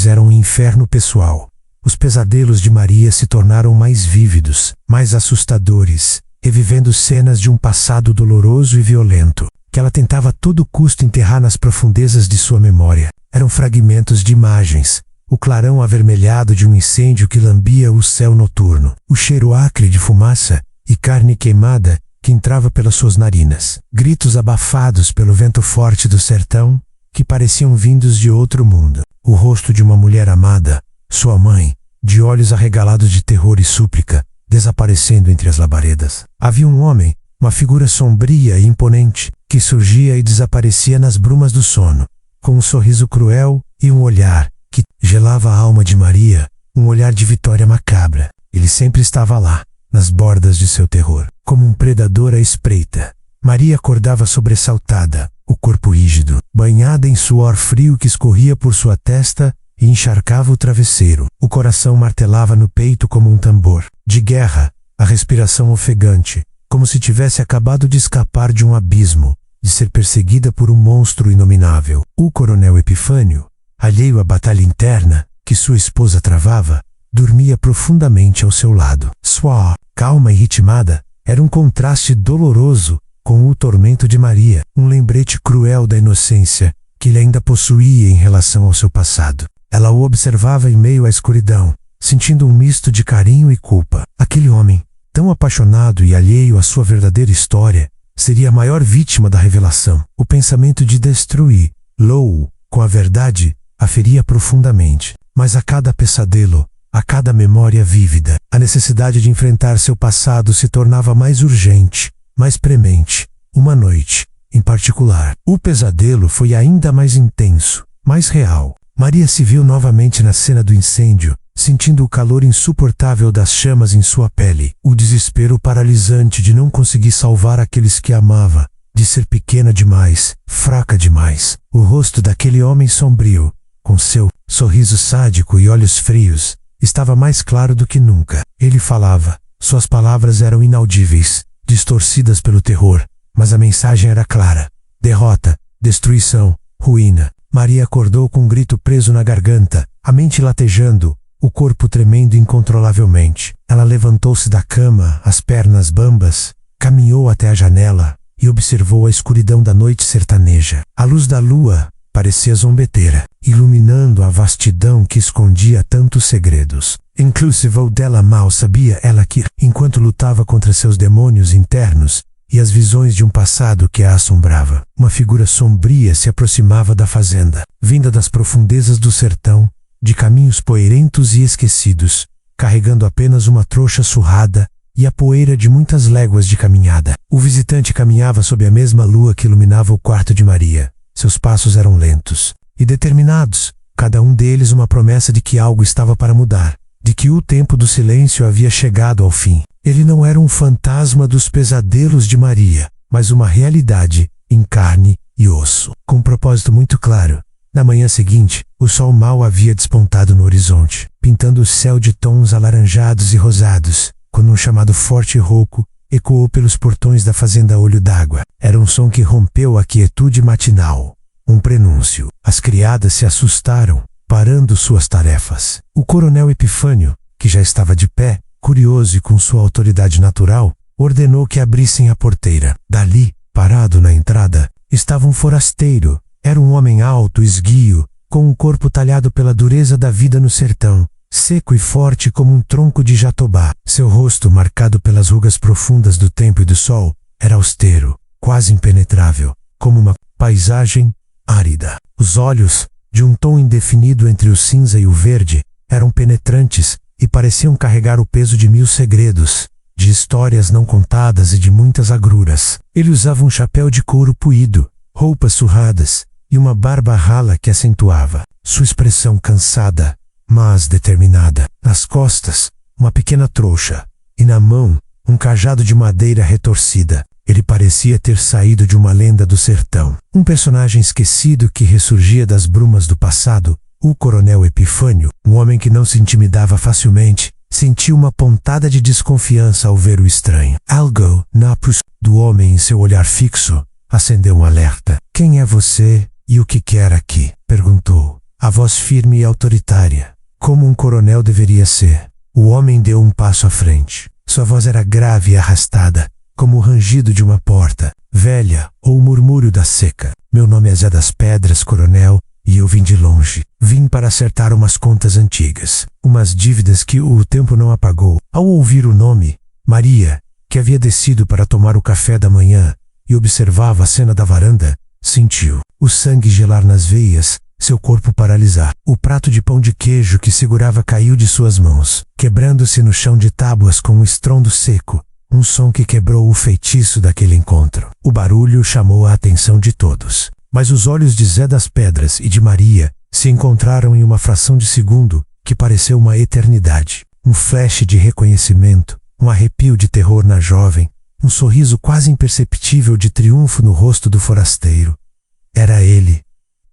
eram um inferno pessoal. Os pesadelos de Maria se tornaram mais vívidos, mais assustadores, revivendo cenas de um passado doloroso e violento, que ela tentava a todo custo enterrar nas profundezas de sua memória. Eram fragmentos de imagens, o clarão avermelhado de um incêndio que lambia o céu noturno, o cheiro acre de fumaça e carne queimada que entrava pelas suas narinas, gritos abafados pelo vento forte do sertão que pareciam vindos de outro mundo, o rosto de uma mulher amada, sua mãe, de olhos arregalados de terror e súplica, desaparecendo entre as labaredas. Havia um homem, uma figura sombria e imponente, que surgia e desaparecia nas brumas do sono, com um sorriso cruel e um olhar que gelava a alma de Maria, um olhar de vitória macabra. Ele sempre estava lá, nas bordas de seu terror, como um predador à espreita. Maria acordava sobressaltada, o corpo rígido, banhada em suor frio que escorria por sua testa e encharcava o travesseiro. O coração martelava no peito como um tambor de guerra, a respiração ofegante, como se tivesse acabado de escapar de um abismo, de ser perseguida por um monstro inominável. O coronel Epifânio, alheio à batalha interna que sua esposa travava, dormia profundamente ao seu lado. Sua calma e ritmada era um contraste doloroso com o tormento de Maria, um lembrete cruel da inocência que ele ainda possuía em relação ao seu passado. Ela o observava em meio à escuridão, sentindo um misto de carinho e culpa. Aquele homem, tão apaixonado e alheio à sua verdadeira história, seria a maior vítima da revelação. O pensamento de destruí-lo com a verdade a feria profundamente. Mas a cada pesadelo, a cada memória vívida, a necessidade de enfrentar seu passado se tornava mais urgente, mais premente. Uma noite, em particular, o pesadelo foi ainda mais intenso, mais real. Maria se viu novamente na cena do incêndio, sentindo o calor insuportável das chamas em sua pele, o desespero paralisante de não conseguir salvar aqueles que amava, de ser pequena demais, fraca demais. O rosto daquele homem sombrio, com seu sorriso sádico e olhos frios, estava mais claro do que nunca. Ele falava, suas palavras eram inaudíveis, distorcidas pelo terror, mas a mensagem era clara: derrota, destruição, ruína. Maria acordou com um grito preso na garganta, a mente latejando, o corpo tremendo incontrolavelmente. Ela levantou-se da cama, as pernas bambas, caminhou até a janela e observou a escuridão da noite sertaneja. A luz da lua parecia zombeteira, iluminando a vastidão que escondia tantos segredos. Inclusive dela mal sabia ela que, enquanto lutava contra seus demônios internos e as visões de um passado que a assombrava, uma figura sombria se aproximava da fazenda, vinda das profundezas do sertão, de caminhos poeirentos e esquecidos, carregando apenas uma trouxa surrada e a poeira de muitas léguas de caminhada. O visitante caminhava sob a mesma lua que iluminava o quarto de Maria. Seus passos eram lentos e determinados, cada um deles uma promessa de que algo estava para mudar. de que o tempo do silêncio havia chegado ao fim. Ele não era um fantasma dos pesadelos de Maria, mas uma realidade em carne e osso, com um propósito muito claro. Na manhã seguinte, o sol mal havia despontado no horizonte, pintando o céu de tons alaranjados e rosados, quando um chamado forte e rouco ecoou pelos portões da fazenda Olho d'Água. Era um som que rompeu a quietude matinal. Um prenúncio. As criadas se assustaram, parando suas tarefas. O coronel Epifânio, que já estava de pé, curioso e com sua autoridade natural, ordenou que abrissem a porteira. Dali, parado na entrada, estava um forasteiro. Era um homem alto, esguio, com um corpo talhado pela dureza da vida no sertão, seco e forte como um tronco de jatobá. Seu rosto, marcado pelas rugas profundas do tempo e do sol, era austero, quase impenetrável, como uma paisagem árida. Os olhos, de um tom indefinido entre o cinza e o verde, eram penetrantes e pareciam carregar o peso de 1000 segredos, de histórias não contadas e de muitas agruras. Ele usava um chapéu de couro puído, roupas surradas e uma barba rala que acentuava sua expressão cansada, mas determinada. Nas costas, uma pequena trouxa, e na mão, um cajado de madeira retorcida. Ele parecia ter saído de uma lenda do sertão. Um personagem esquecido que ressurgia das brumas do passado. O coronel Epifânio, um homem que não se intimidava facilmente, sentiu uma pontada de desconfiança ao ver o estranho. Algo na do homem em seu olhar fixo acendeu um alerta. "Quem é você e o que quer aqui?" perguntou. A voz firme e autoritária, como um coronel deveria ser. O homem deu um passo à frente. Sua voz era grave e arrastada, como o rangido de uma porta velha ou o murmúrio da seca. "Meu nome é Zé das Pedras, coronel, e eu vim de longe. Vim para acertar umas contas antigas, umas dívidas que o tempo não apagou." Ao ouvir o nome, Maria, que havia descido para tomar o café da manhã e observava a cena da varanda, sentiu o sangue gelar nas veias, seu corpo paralisar. O prato de pão de queijo que segurava caiu de suas mãos, quebrando-se no chão de tábuas com um estrondo seco, um som que quebrou o feitiço daquele encontro. O barulho chamou a atenção de todos, mas os olhos de Zé das Pedras e de Maria se encontraram em uma fração de segundo que pareceu uma eternidade. Um flash de reconhecimento, um arrepio de terror na jovem, um sorriso quase imperceptível de triunfo no rosto do forasteiro. Era ele,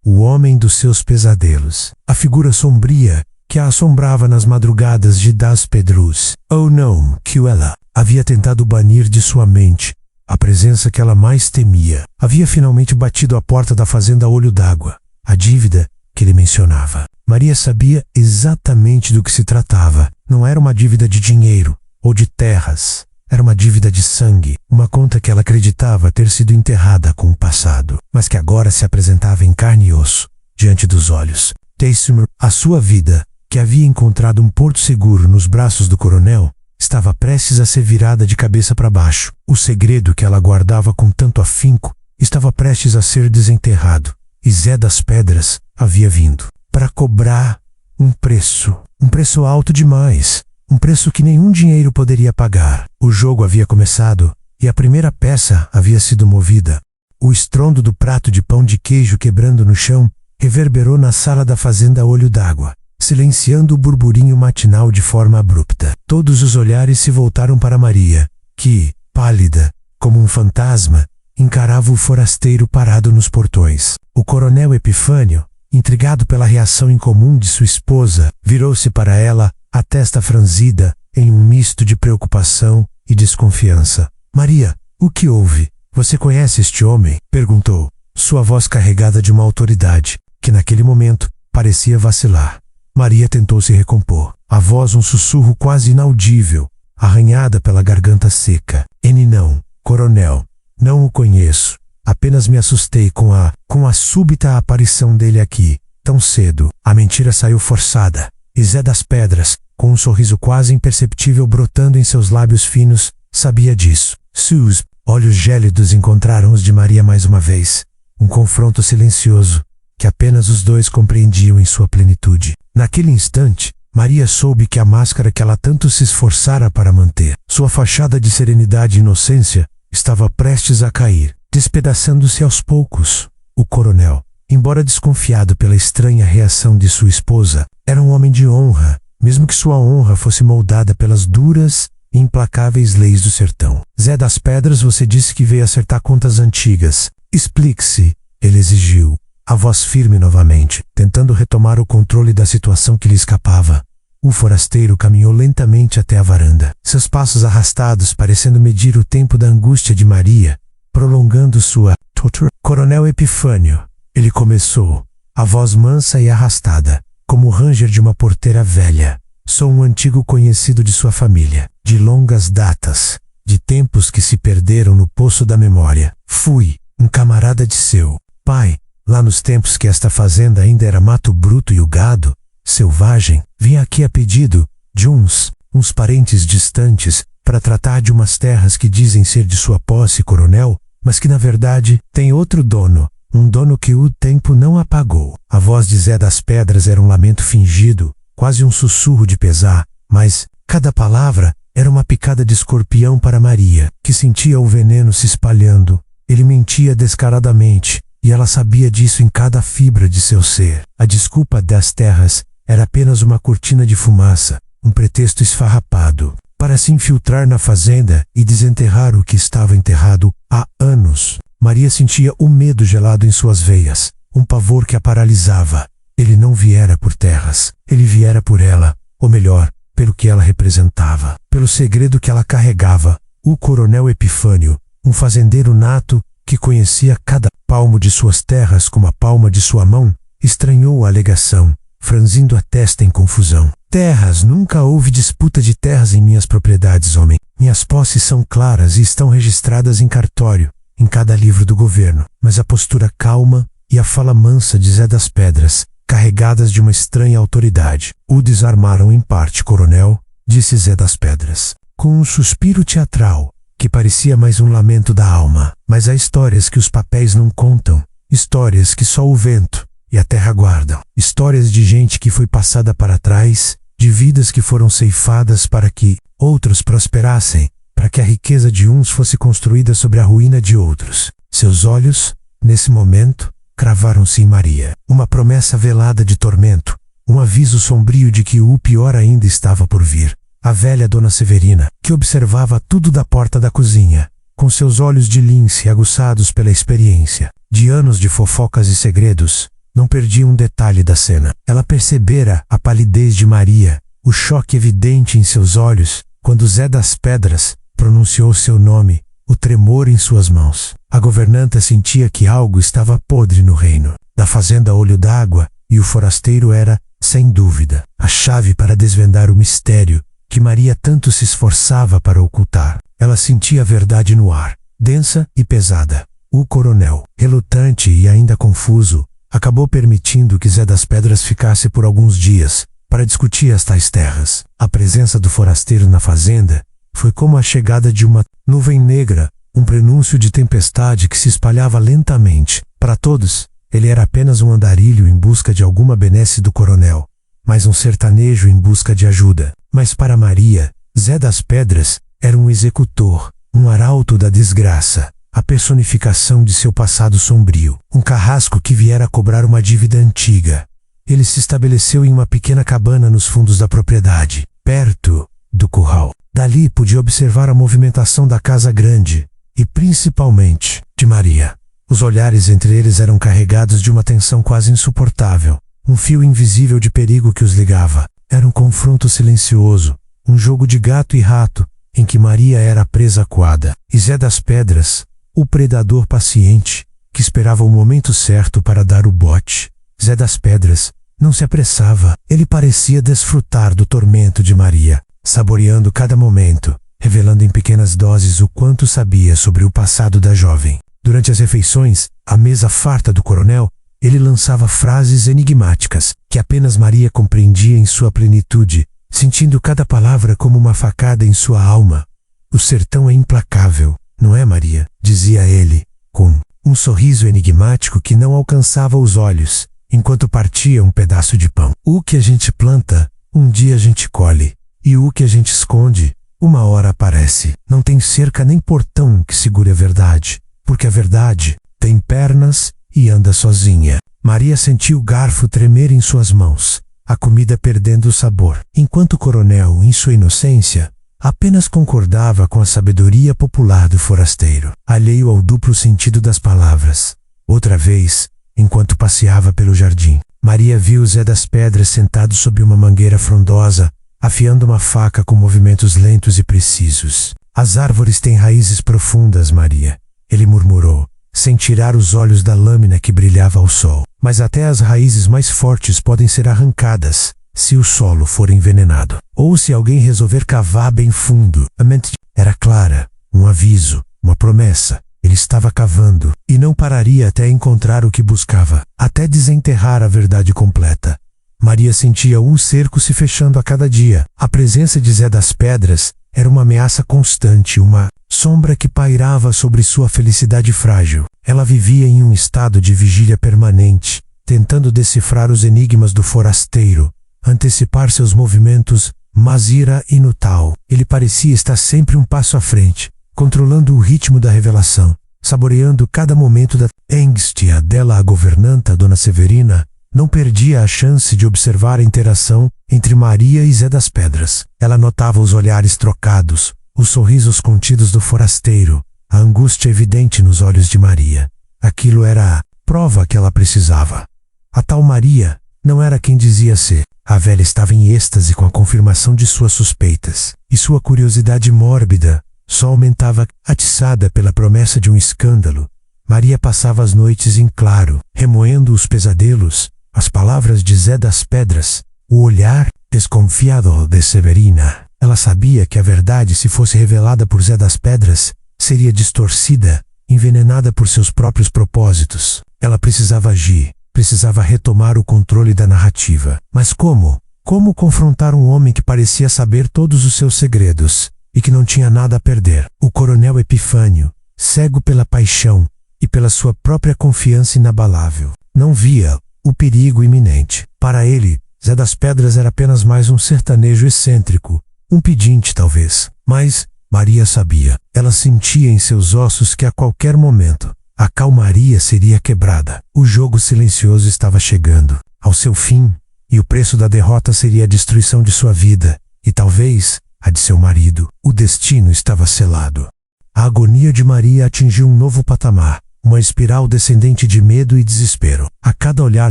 o homem dos seus pesadelos, a figura sombria que a assombrava nas madrugadas de Das Pedrus. Oh não, que ela havia tentado banir de sua mente a presença que ela mais temia. Havia finalmente batido à porta da fazenda Olho d'Água, a dívida que ele mencionava. Maria sabia exatamente do que se tratava. Não era uma dívida de dinheiro ou de terras. Era uma dívida de sangue, uma conta que ela acreditava ter sido enterrada com o passado, mas que agora se apresentava em carne e osso, diante dos olhos. Teissimer, a sua vida, que havia encontrado um porto seguro nos braços do coronel, estava prestes a ser virada de cabeça para baixo. O segredo que ela guardava com tanto afinco estava prestes a ser desenterrado, e Zé das Pedras havia vindo para cobrar um preço alto demais. Um preço que nenhum dinheiro poderia pagar. O jogo havia começado e a primeira peça havia sido movida. O estrondo do prato de pão de queijo quebrando no chão reverberou na sala da fazenda Olho d'Água, silenciando o burburinho matinal de forma abrupta. Todos os olhares se voltaram para Maria, que, pálida, como um fantasma, encarava o forasteiro parado nos portões. O coronel Epifânio, intrigado pela reação incomum de sua esposa, virou-se para ela, a testa franzida, em um misto de preocupação e desconfiança. "Maria, o que houve? Você conhece este homem?" perguntou, sua voz carregada de uma autoridade, que naquele momento parecia vacilar. Maria tentou se recompor, a voz um sussurro quase inaudível, arranhada pela garganta seca. Não, coronel, não o conheço. Apenas me assustei com a súbita aparição dele aqui, tão cedo." A mentira saiu forçada. E Zé das Pedras, com um sorriso quase imperceptível brotando em seus lábios finos, sabia disso. Seus olhos gélidos encontraram os de Maria mais uma vez. Um confronto silencioso, que apenas os dois compreendiam em sua plenitude. Naquele instante, Maria soube que a máscara que ela tanto se esforçara para manter, sua fachada de serenidade e inocência, estava prestes a cair, despedaçando-se aos poucos. O coronel, embora desconfiado pela estranha reação de sua esposa, era um homem de honra mesmo que sua honra fosse moldada pelas duras e implacáveis leis do sertão. Zé das Pedras, você disse que veio acertar contas antigas. Explique-se, ele exigiu, a voz firme novamente, tentando retomar o controle da situação que lhe escapava. O forasteiro caminhou lentamente até a varanda, seus passos arrastados parecendo medir o tempo da angústia de Maria, prolongando sua tortura. Coronel Epifânio, ele começou, a voz mansa e arrastada, como o ranger de uma porteira velha. Sou um antigo conhecido de sua família, de longas datas, de tempos que se perderam no poço da memória. Fui um camarada de seu pai, lá nos tempos que esta fazenda ainda era mato bruto e o gado selvagem. Vim aqui a pedido de uns parentes distantes para tratar de umas terras que dizem ser de sua posse, coronel, mas que na verdade tem outro dono, um dono que o tempo não apagou. A voz de Zé das Pedras era um lamento fingido, quase um sussurro de pesar, mas cada palavra era uma picada de escorpião para Maria, que sentia o veneno se espalhando. Ele mentia descaradamente, e ela sabia disso em cada fibra de seu ser. A desculpa das terras era apenas uma cortina de fumaça, um pretexto esfarrapado, para se infiltrar na fazenda e desenterrar o que estava enterrado há anos. Maria sentia o medo gelado em suas veias, um pavor que a paralisava. Ele não viera por terras, ele viera por ela, ou melhor, pelo que ela representava, pelo segredo que ela carregava. O coronel Epifânio, um fazendeiro nato que conhecia cada palmo de suas terras como a palma de sua mão, estranhou a alegação, franzindo a testa em confusão. Terras, nunca houve disputa de terras em minhas propriedades, homem. Minhas posses são claras e estão registradas em cartório, em cada livro do governo. Mas a postura calma e a fala mansa de Zé das Pedras, carregadas de uma estranha autoridade, o desarmaram em parte, coronel, disse Zé das Pedras, com um suspiro teatral, que parecia mais um lamento da alma. Mas há histórias que os papéis não contam, histórias que só o vento e a terra guardam, histórias de gente que foi passada para trás, de vidas que foram ceifadas para que outros prosperassem, para que a riqueza de uns fosse construída sobre a ruína de outros. Seus olhos, nesse momento, cravaram-se em Maria, uma promessa velada de tormento, um aviso sombrio de que o pior ainda estava por vir. A velha Dona Severina, que observava tudo da porta da cozinha, com seus olhos de lince aguçados pela experiência, de anos de fofocas e segredos, não perdia um detalhe da cena. Ela percebera a palidez de Maria, o choque evidente em seus olhos, quando Zé das Pedras pronunciou seu nome, o tremor em suas mãos. A governanta sentia que algo estava podre no reino da fazenda Olho d'Água, e o forasteiro era, sem dúvida, a chave para desvendar o mistério que Maria tanto se esforçava para ocultar. Ela sentia a verdade no ar, densa e pesada. O coronel, relutante e ainda confuso, acabou permitindo que Zé das Pedras ficasse por alguns dias para discutir as tais terras. A presença do forasteiro na fazenda foi como a chegada de uma nuvem negra, um prenúncio de tempestade que se espalhava lentamente. Para todos, ele era apenas um andarilho em busca de alguma benesse do coronel, mais um sertanejo em busca de ajuda. Mas para Maria, Zé das Pedras era um executor, um arauto da desgraça, a personificação de seu passado sombrio, um carrasco que viera cobrar uma dívida antiga. Ele se estabeleceu em uma pequena cabana nos fundos da propriedade, perto do curral. Dali podia observar a movimentação da casa grande e, principalmente, de Maria. Os olhares entre eles eram carregados de uma tensão quase insuportável, um fio invisível de perigo que os ligava. Era um confronto silencioso, um jogo de gato e rato, em que Maria era a presa acuada, e Zé das Pedras, o predador paciente, que esperava o momento certo para dar o bote. Zé das Pedras não se apressava, ele parecia desfrutar do tormento de Maria, saboreando cada momento, revelando em pequenas doses o quanto sabia sobre o passado da jovem. Durante as refeições, à mesa farta do coronel, ele lançava frases enigmáticas, que apenas Maria compreendia em sua plenitude, sentindo cada palavra como uma facada em sua alma. O sertão é implacável, não é, Maria? Dizia ele, com um sorriso enigmático que não alcançava os olhos, enquanto partia um pedaço de pão. O que a gente planta, um dia a gente colhe, e o que a gente esconde, uma hora aparece. Não tem cerca nem portão que segure a verdade, porque a verdade tem pernas e anda sozinha. Maria sentiu o garfo tremer em suas mãos, a comida perdendo o sabor. Enquanto o coronel, em sua inocência, apenas concordava com a sabedoria popular do forasteiro, alheio ao duplo sentido das palavras. Outra vez, enquanto passeava pelo jardim, Maria viu Zé das Pedras sentado sob uma mangueira frondosa, afiando uma faca com movimentos lentos e precisos. As árvores têm raízes profundas, Maria, ele murmurou, sem tirar os olhos da lâmina que brilhava ao sol. Mas até as raízes mais fortes podem ser arrancadas, se o solo for envenenado. Ou se alguém resolver cavar bem fundo. A mente era clara, um aviso, uma promessa. Ele estava cavando, e não pararia até encontrar o que buscava, até desenterrar a verdade completa. Maria sentia um cerco se fechando a cada dia. A presença de Zé das Pedras era uma ameaça constante, uma sombra que pairava sobre sua felicidade frágil. Ela vivia em um estado de vigília permanente, tentando decifrar os enigmas do forasteiro, antecipar seus movimentos, mas ira inutal. Ele parecia estar sempre um passo à frente, controlando o ritmo da revelação, saboreando cada momento da angústia dela. A governanta, Dona Severina, não perdia a chance de observar a interação entre Maria e Zé das Pedras. Ela notava os olhares trocados, os sorrisos contidos do forasteiro, a angústia evidente nos olhos de Maria. Aquilo era a prova que ela precisava. A tal Maria não era quem dizia ser. A velha estava em êxtase com a confirmação de suas suspeitas, e sua curiosidade mórbida só aumentava, atiçada pela promessa de um escândalo. Maria passava as noites em claro, remoendo os pesadelos, as palavras de Zé das Pedras, o olhar desconfiado de Severina. Ela sabia que a verdade, se fosse revelada por Zé das Pedras, seria distorcida, envenenada por seus próprios propósitos. Ela precisava agir, precisava retomar o controle da narrativa. Mas como? Como confrontar um homem que parecia saber todos os seus segredos e que não tinha nada a perder? O coronel Epifânio, cego pela paixão e pela sua própria confiança inabalável, não via o perigo iminente. Para ele, Zé das Pedras era apenas mais um sertanejo excêntrico, um pedinte talvez. Mas Maria sabia. Ela sentia em seus ossos que a qualquer momento a calmaria seria quebrada. O jogo silencioso estava chegando ao seu fim, e o preço da derrota seria a destruição de sua vida, e talvez a de seu marido. O destino estava selado. A agonia de Maria atingiu um novo patamar, uma espiral descendente de medo e desespero. A cada olhar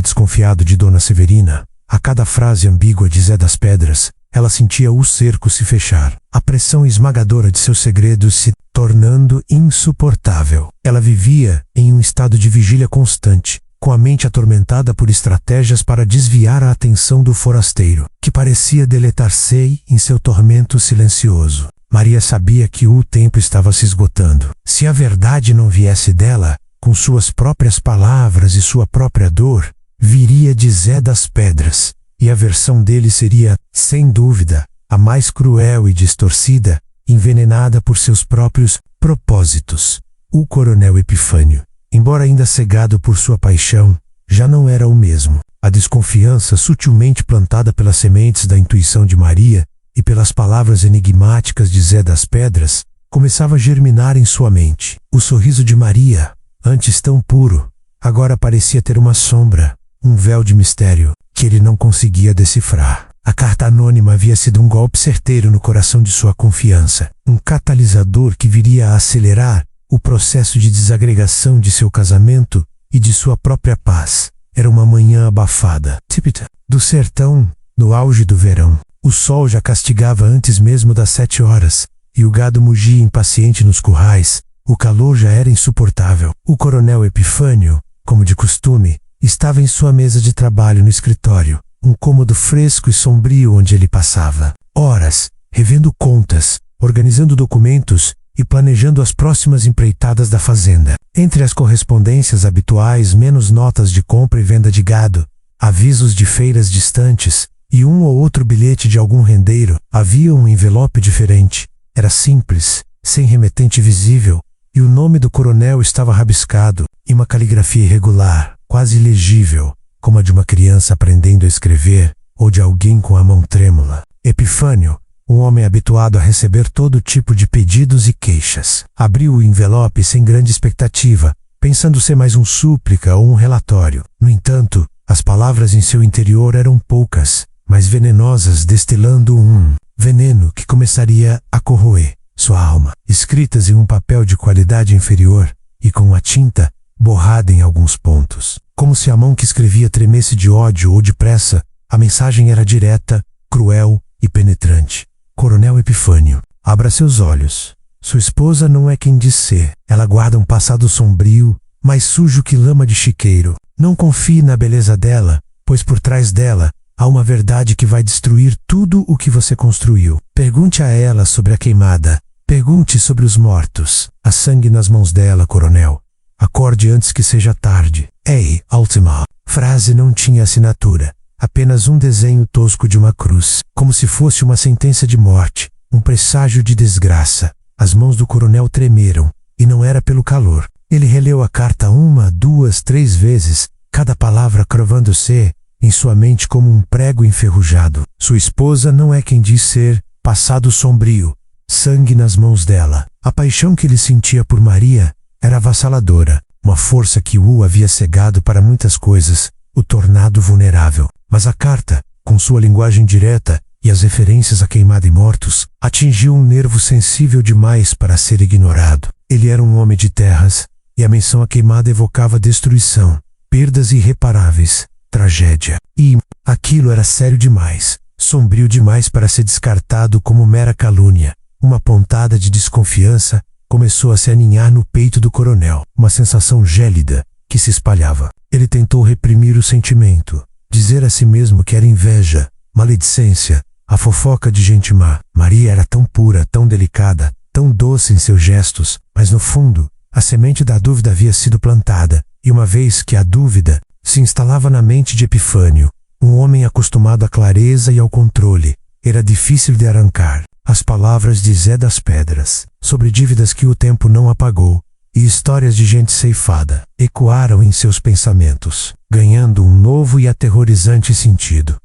desconfiado de Dona Severina, a cada frase ambígua de Zé das Pedras, ela sentia o cerco se fechar, a pressão esmagadora de seus segredos se tornando insuportável. Ela vivia em um estado de vigília constante, com a mente atormentada por estratégias para desviar a atenção do forasteiro, que parecia deletar-se em seu tormento silencioso. Maria sabia que o tempo estava se esgotando. Se a verdade não viesse dela, com suas próprias palavras e sua própria dor, viria de Zé das Pedras. E a versão dele seria, sem dúvida, a mais cruel e distorcida, envenenada por seus próprios propósitos. O coronel Epifânio, embora ainda cegado por sua paixão, já não era o mesmo. A desconfiança sutilmente plantada pelas sementes da intuição de Maria e pelas palavras enigmáticas de Zé das Pedras começava a germinar em sua mente. O sorriso de Maria, antes tão puro, agora parecia ter uma sombra, um véu de mistério que ele não conseguia decifrar. A carta anônima havia sido um golpe certeiro no coração de sua confiança, um catalisador que viria a acelerar o processo de desagregação de seu casamento e de sua própria paz. Era uma manhã abafada, típica do sertão, no auge do verão. O sol já castigava antes mesmo das 7 horas, e o gado mugia impaciente nos currais. O calor já era insuportável. O coronel Epifânio, como de costume, estava em sua mesa de trabalho no escritório, um cômodo fresco e sombrio onde ele passava horas, revendo contas, organizando documentos e planejando as próximas empreitadas da fazenda. Entre as correspondências habituais, menos notas de compra e venda de gado, avisos de feiras distantes e um ou outro bilhete de algum rendeiro, havia um envelope diferente. Era simples, sem remetente visível, e o nome do coronel estava rabiscado, em uma caligrafia irregular, quase ilegível, como a de uma criança aprendendo a escrever, ou de alguém com a mão trêmula. Epifânio, um homem habituado a receber todo tipo de pedidos e queixas, abriu o envelope sem grande expectativa, pensando ser mais um súplica ou um relatório. No entanto, as palavras em seu interior eram poucas, mas venenosas, destilando um veneno que começaria a corroer sua alma. Escritas em um papel de qualidade inferior e com a tinta borrada em alguns pontos. Como se a mão que escrevia tremesse de ódio ou de pressa, a mensagem era direta, cruel e penetrante. Coronel Epifânio, abra seus olhos. Sua esposa não é quem diz ser. Ela guarda um passado sombrio, mais sujo que lama de chiqueiro. Não confie na beleza dela, pois por trás dela há uma verdade que vai destruir tudo o que você construiu. Pergunte a ela sobre a queimada. Pergunte sobre os mortos. Há sangue nas mãos dela, coronel. Acorde antes que seja tarde. Ei, Altima. Frase não tinha assinatura. Apenas um desenho tosco de uma cruz, como se fosse uma sentença de morte, um presságio de desgraça. As mãos do coronel tremeram, e não era pelo calor. Ele releu a carta 1, 2, 3 vezes, cada palavra cravando-se em sua mente como um prego enferrujado. Sua esposa não é quem diz ser, passado sombrio, sangue nas mãos dela. A paixão que ele sentia por Maria era avassaladora, uma força que o havia cegado para muitas coisas, o tornado vulnerável. Mas a carta, com sua linguagem direta e as referências a queimada e mortos, atingiu um nervo sensível demais para ser ignorado. Ele era um homem de terras, e a menção à queimada evocava destruição, perdas irreparáveis, tragédia. E aquilo era sério demais, sombrio demais para ser descartado como mera calúnia. Uma pontada de desconfiança começou a se aninhar no peito do coronel, uma sensação gélida que se espalhava. Ele tentou reprimir o sentimento, dizer a si mesmo que era inveja, maledicência, a fofoca de gente má. Maria era tão pura, tão delicada, tão doce em seus gestos, mas no fundo, a semente da dúvida havia sido plantada, e uma vez que a dúvida se instalava na mente de Epifânio, um homem acostumado à clareza e ao controle, era difícil de arrancar. As palavras de Zé das Pedras, sobre dívidas que o tempo não apagou, e histórias de gente ceifada, ecoaram em seus pensamentos, ganhando um novo e aterrorizante sentido.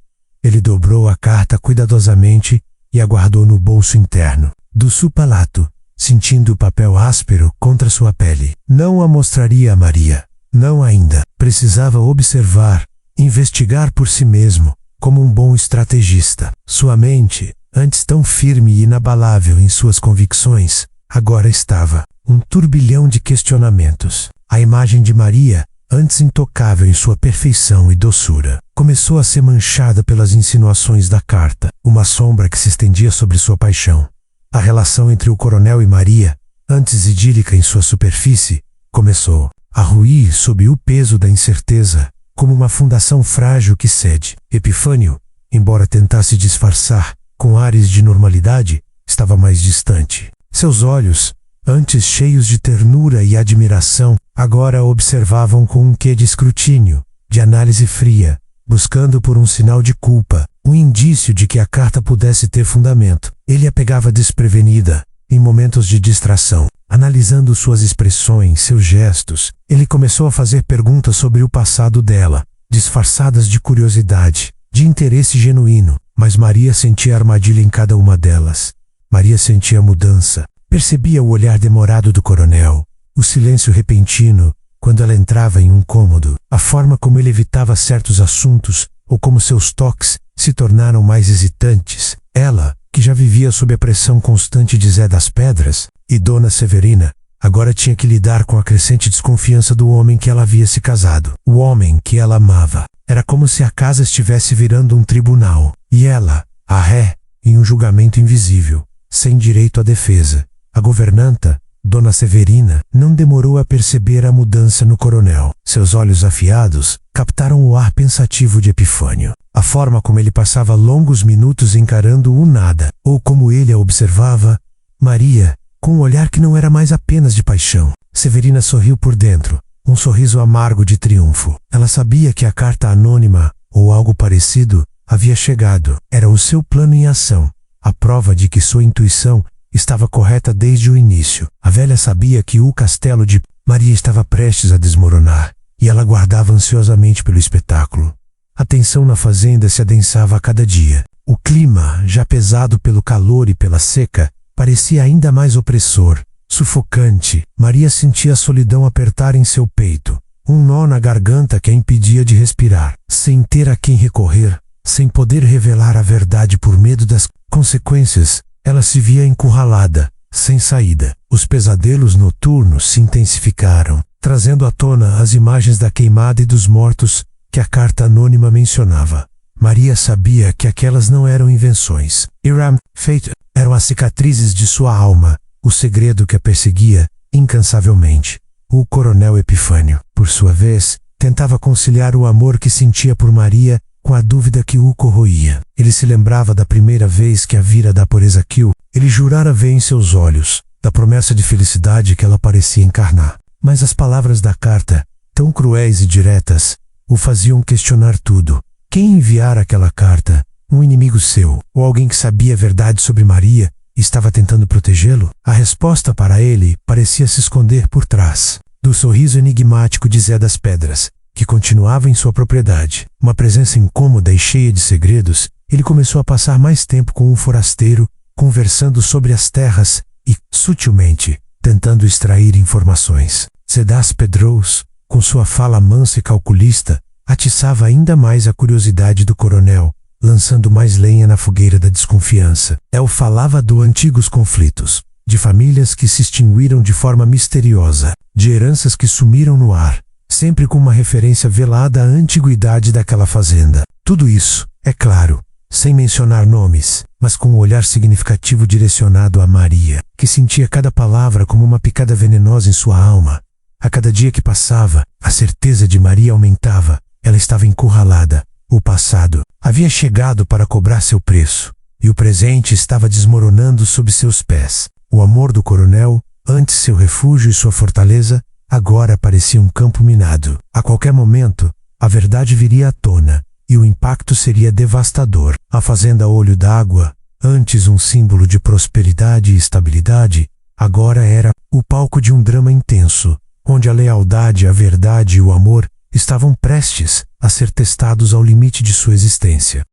Ele dobrou a carta cuidadosamente e a guardou no bolso interno do supalato, sentindo o papel áspero contra sua pele. Não a mostraria a Maria. Não ainda. Precisava observar, investigar por si mesmo, como um bom estrategista. Sua mente, antes tão firme e inabalável em suas convicções, agora estava um turbilhão de questionamentos. A imagem de Maria, antes intocável em sua perfeição e doçura, começou a ser manchada pelas insinuações da carta, uma sombra que se estendia sobre sua paixão. A relação entre o coronel e Maria, antes idílica em sua superfície, começou a ruir sob o peso da incerteza, como uma fundação frágil que cede. Epifânio, embora tentasse disfarçar com ares de normalidade, estava mais distante. Seus olhos, antes cheios de ternura e admiração, agora observavam com um quê de escrutínio, de análise fria, buscando por um sinal de culpa, um indício de que a carta pudesse ter fundamento. Ele a pegava desprevenida, em momentos de distração. Analisando suas expressões, seus gestos, ele começou a fazer perguntas sobre o passado dela, disfarçadas de curiosidade, de interesse genuíno. Mas Maria sentia armadilha em cada uma delas. Maria sentia mudança. Percebia o olhar demorado do coronel, o silêncio repentino quando ela entrava em um cômodo, a forma como ele evitava certos assuntos ou como seus toques se tornaram mais hesitantes. Ela, que já vivia sob a pressão constante de Zé das Pedras e Dona Severina, agora tinha que lidar com a crescente desconfiança do homem que ela havia se casado, o homem que ela amava. Era como se a casa estivesse virando um tribunal, e ela, a ré, em um julgamento invisível, sem direito à defesa. A governanta, Dona Severina, não demorou a perceber a mudança no coronel. Seus olhos afiados captaram o ar pensativo de Epifânio, a forma como ele passava longos minutos encarando o nada, ou como ele a observava. Maria, com um olhar que não era mais apenas de paixão. Severina sorriu por dentro, um sorriso amargo de triunfo. Ela sabia que a carta anônima, ou algo parecido, havia chegado. Era o seu plano em ação, a prova de que sua intuição estava correta desde o início. A velha sabia que o castelo de Maria estava prestes a desmoronar, e ela aguardava ansiosamente pelo espetáculo. A tensão na fazenda se adensava a cada dia. O clima, já pesado pelo calor e pela seca, parecia ainda mais opressor, sufocante. Maria sentia a solidão apertar em seu peito, um nó na garganta que a impedia de respirar. Sem ter a quem recorrer, Sem poder revelar a verdade por medo das consequências, ela se via encurralada, sem saída. Os pesadelos noturnos se intensificaram, trazendo à tona as imagens da queimada e dos mortos que a carta anônima mencionava. Maria sabia que aquelas não eram invenções. Hiram, Fate, eram as cicatrizes de sua alma, o segredo que a perseguia incansavelmente. O coronel Epifânio, por sua vez, tentava conciliar o amor que sentia por Maria com a dúvida que o corroía. Ele se lembrava da primeira vez que a vira da por Ezaquiel. Ele jurara ver em seus olhos, da promessa de felicidade que ela parecia encarnar. Mas as palavras da carta, tão cruéis e diretas, o faziam questionar tudo. Quem enviara aquela carta? Um inimigo seu, ou alguém que sabia a verdade sobre Maria e estava tentando protegê-lo? A resposta para ele parecia se esconder por trás do sorriso enigmático de Zé das Pedras, que continuava em sua propriedade. Uma presença incômoda e cheia de segredos, ele começou a passar mais tempo com um forasteiro, conversando sobre as terras e, sutilmente, tentando extrair informações. Zé das Pedros, com sua fala mansa e calculista, atiçava ainda mais a curiosidade do coronel, lançando mais lenha na fogueira da desconfiança. El falava de antigos conflitos, de famílias que se extinguiram de forma misteriosa, de heranças que sumiram no ar, sempre com uma referência velada à antiguidade daquela fazenda. Tudo isso, é claro, sem mencionar nomes, mas com um olhar significativo direcionado a Maria, que sentia cada palavra como uma picada venenosa em sua alma. A cada dia que passava, a certeza de Maria aumentava. Ela estava encurralada. O passado havia chegado para cobrar seu preço, e o presente estava desmoronando sob seus pés. O amor do coronel, antes seu refúgio e sua fortaleza, agora parecia um campo minado. A qualquer momento, a verdade viria à tona, e o impacto seria devastador. A fazenda Olho d'Água, antes um símbolo de prosperidade e estabilidade, agora era o palco de um drama intenso, onde a lealdade, a verdade e o amor estavam prestes a ser testados ao limite de sua existência.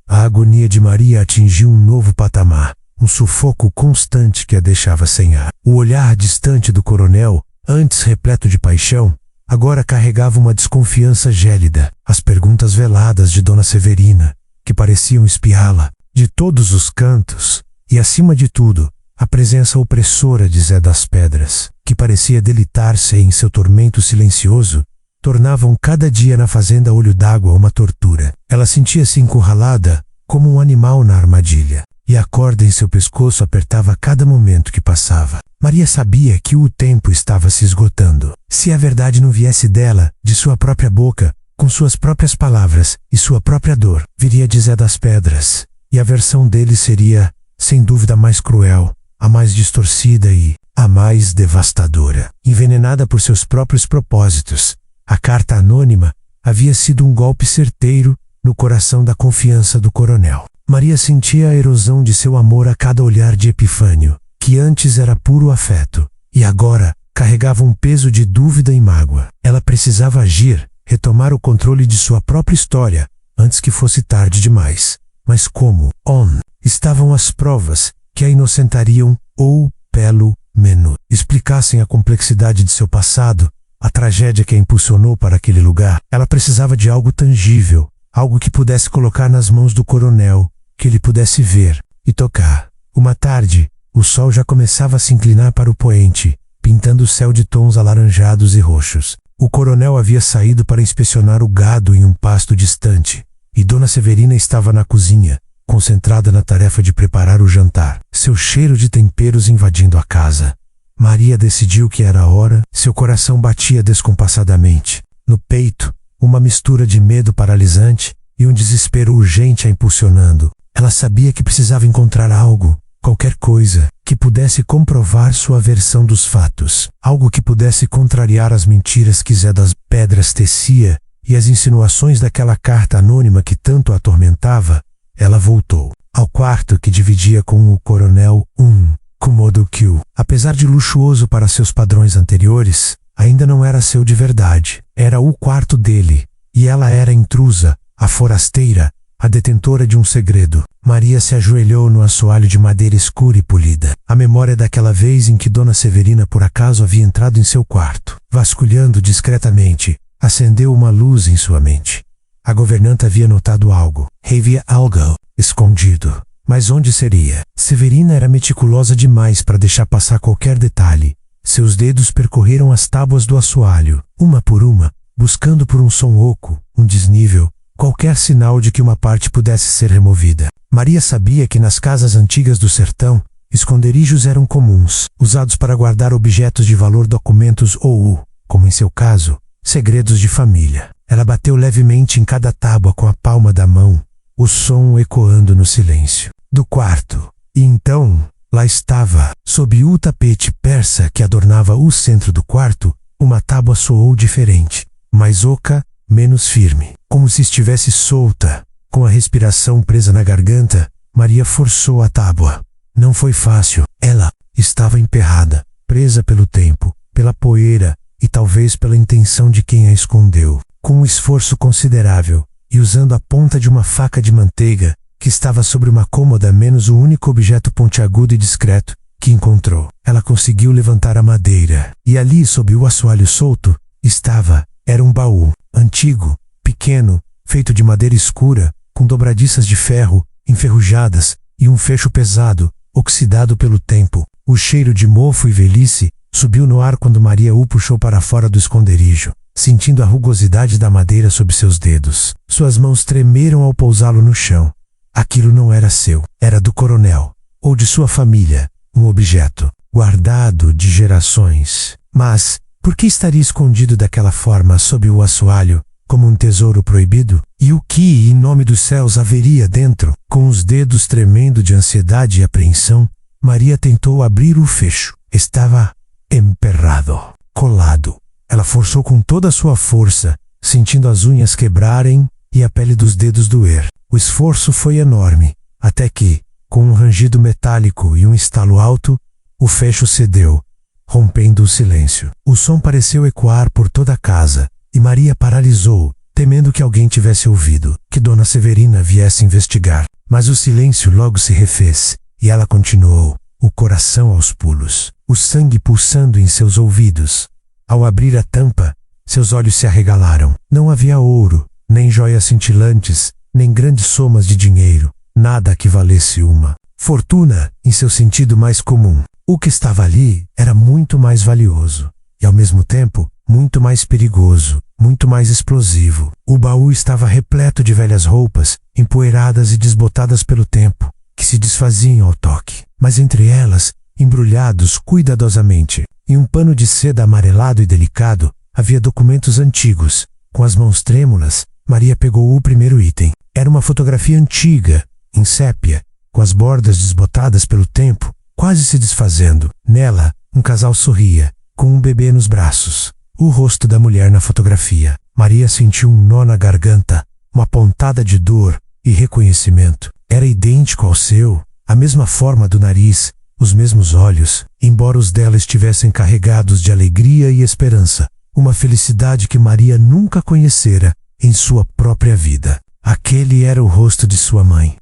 A agonia de Maria atingiu um novo patamar, um sufoco constante que a deixava sem ar. O olhar distante do coronel, antes repleto de paixão, agora carregava uma desconfiança gélida. As perguntas veladas de Dona Severina, que pareciam espiá-la de todos os cantos, e acima de tudo, a presença opressora de Zé das Pedras, que parecia delitar-se em seu tormento silencioso, tornavam cada dia na fazenda Olho d'Água uma tortura. Ela sentia-se encurralada como um animal na armadilha, e a corda em seu pescoço apertava a cada momento que passava. Maria sabia que o tempo estava se esgotando. Se a verdade não viesse dela, de sua própria boca, com suas próprias palavras e sua própria dor, viria de Zé das Pedras, e a versão dele seria, sem dúvida, a mais cruel, a mais distorcida e a mais devastadora. Envenenada por seus próprios propósitos, a carta anônima havia sido um golpe certeiro no coração da confiança do coronel. Maria sentia a erosão de seu amor a cada olhar de Epifânio, que antes era puro afeto, e agora carregava um peso de dúvida e mágoa. Ela precisava agir, retomar o controle de sua própria história, antes que fosse tarde demais. Mas como, estavam as provas que a inocentariam ou, pelo menos, explicassem a complexidade de seu passado, a tragédia que a impulsionou para aquele lugar? Ela precisava de algo tangível, algo que pudesse colocar nas mãos do coronel, que ele pudesse ver e tocar. Uma tarde, o sol já começava a se inclinar para o poente, pintando o céu de tons alaranjados e roxos. O coronel havia saído para inspecionar o gado em um pasto distante, e Dona Severina estava na cozinha, concentrada na tarefa de preparar o jantar, seu cheiro de temperos invadindo a casa. Maria decidiu que era a hora. Seu coração batia descompassadamente. No peito, uma mistura de medo paralisante e um desespero urgente a impulsionando. Ela sabia que precisava encontrar algo, qualquer coisa, que pudesse comprovar sua versão dos fatos. Algo que pudesse contrariar as mentiras que Zé das Pedras tecia e as insinuações daquela carta anônima que tanto a atormentava. Ela voltou ao quarto que dividia com o coronel, cômodo que, apesar de luxuoso para seus padrões anteriores, ainda não era seu de verdade. Era o quarto dele, e ela era a intrusa, a forasteira, a detentora de um segredo. Maria se ajoelhou no assoalho de madeira escura e polida. A memória daquela vez em que Dona Severina por acaso havia entrado em seu quarto. Vasculhando discretamente, acendeu uma luz em sua mente. A governanta havia notado algo. Havia algo escondido. Mas onde seria? Severina era meticulosa demais para deixar passar qualquer detalhe. Seus dedos percorreram as tábuas do assoalho, uma por uma, buscando por um som oco, um desnível, qualquer sinal de que uma parte pudesse ser removida. Maria sabia que nas casas antigas do sertão, esconderijos eram comuns, usados para guardar objetos de valor, documentos ou, como em seu caso, segredos de família. Ela bateu levemente em cada tábua com a palma da mão, o som ecoando no silêncio do quarto. E então, lá estava, sob o tapete persa que adornava o centro do quarto, uma tábua soou diferente, mais oca, menos firme, como se estivesse solta. Com a respiração presa na garganta, Maria forçou a tábua. Não foi fácil. Ela estava emperrada, presa pelo tempo, pela poeira e talvez pela intenção de quem a escondeu. Com um esforço considerável, e usando a ponta de uma faca de manteiga, que estava sobre uma cômoda menos o único objeto pontiagudo e discreto que encontrou, ela conseguiu levantar a madeira. E ali, sob o assoalho solto, era um baú, antigo, pequeno, feito de madeira escura, com dobradiças de ferro, enferrujadas, e um fecho pesado, oxidado pelo tempo. O cheiro de mofo e velhice subiu no ar quando Maria o puxou para fora do esconderijo, sentindo a rugosidade da madeira sob seus dedos. Suas mãos tremeram ao pousá-lo no chão. Aquilo não era seu, era do coronel, ou de sua família, um objeto, guardado de gerações. Mas, por que estaria escondido daquela forma sob o assoalho, como um tesouro proibido? E o que, em nome dos céus, haveria dentro? Com os dedos tremendo de ansiedade e apreensão, Maria tentou abrir o fecho. Estava emperrado, colado. Ela forçou com toda a sua força, sentindo as unhas quebrarem e a pele dos dedos doer. O esforço foi enorme, até que, com um rangido metálico e um estalo alto, o fecho cedeu, rompendo o silêncio. O som pareceu ecoar por toda a casa, e Maria paralisou, temendo que alguém tivesse ouvido, que Dona Severina viesse investigar. Mas o silêncio logo se refez, e ela continuou, o coração aos pulos, o sangue pulsando em seus ouvidos. Ao abrir a tampa, seus olhos se arregalaram. Não havia ouro, nem joias cintilantes, nem grandes somas de dinheiro, nada que valesse uma fortuna em seu sentido mais comum. O que estava ali era muito mais valioso, e ao mesmo tempo, muito mais perigoso, muito mais explosivo. O baú estava repleto de velhas roupas, empoeiradas e desbotadas pelo tempo, que se desfaziam ao toque. Mas entre elas, embrulhados cuidadosamente, em um pano de seda amarelado e delicado, havia documentos antigos. Com as mãos trêmulas, Maria pegou o primeiro item. Era uma fotografia antiga, em sépia, com as bordas desbotadas pelo tempo, quase se desfazendo. Nela, um casal sorria, com um bebê nos braços. O rosto da mulher na fotografia. Maria sentiu um nó na garganta, uma pontada de dor e reconhecimento. Era idêntico ao seu, a mesma forma do nariz, os mesmos olhos, embora os dela estivessem carregados de alegria e esperança, uma felicidade que Maria nunca conhecera em sua própria vida. Aquele era o rosto de sua mãe,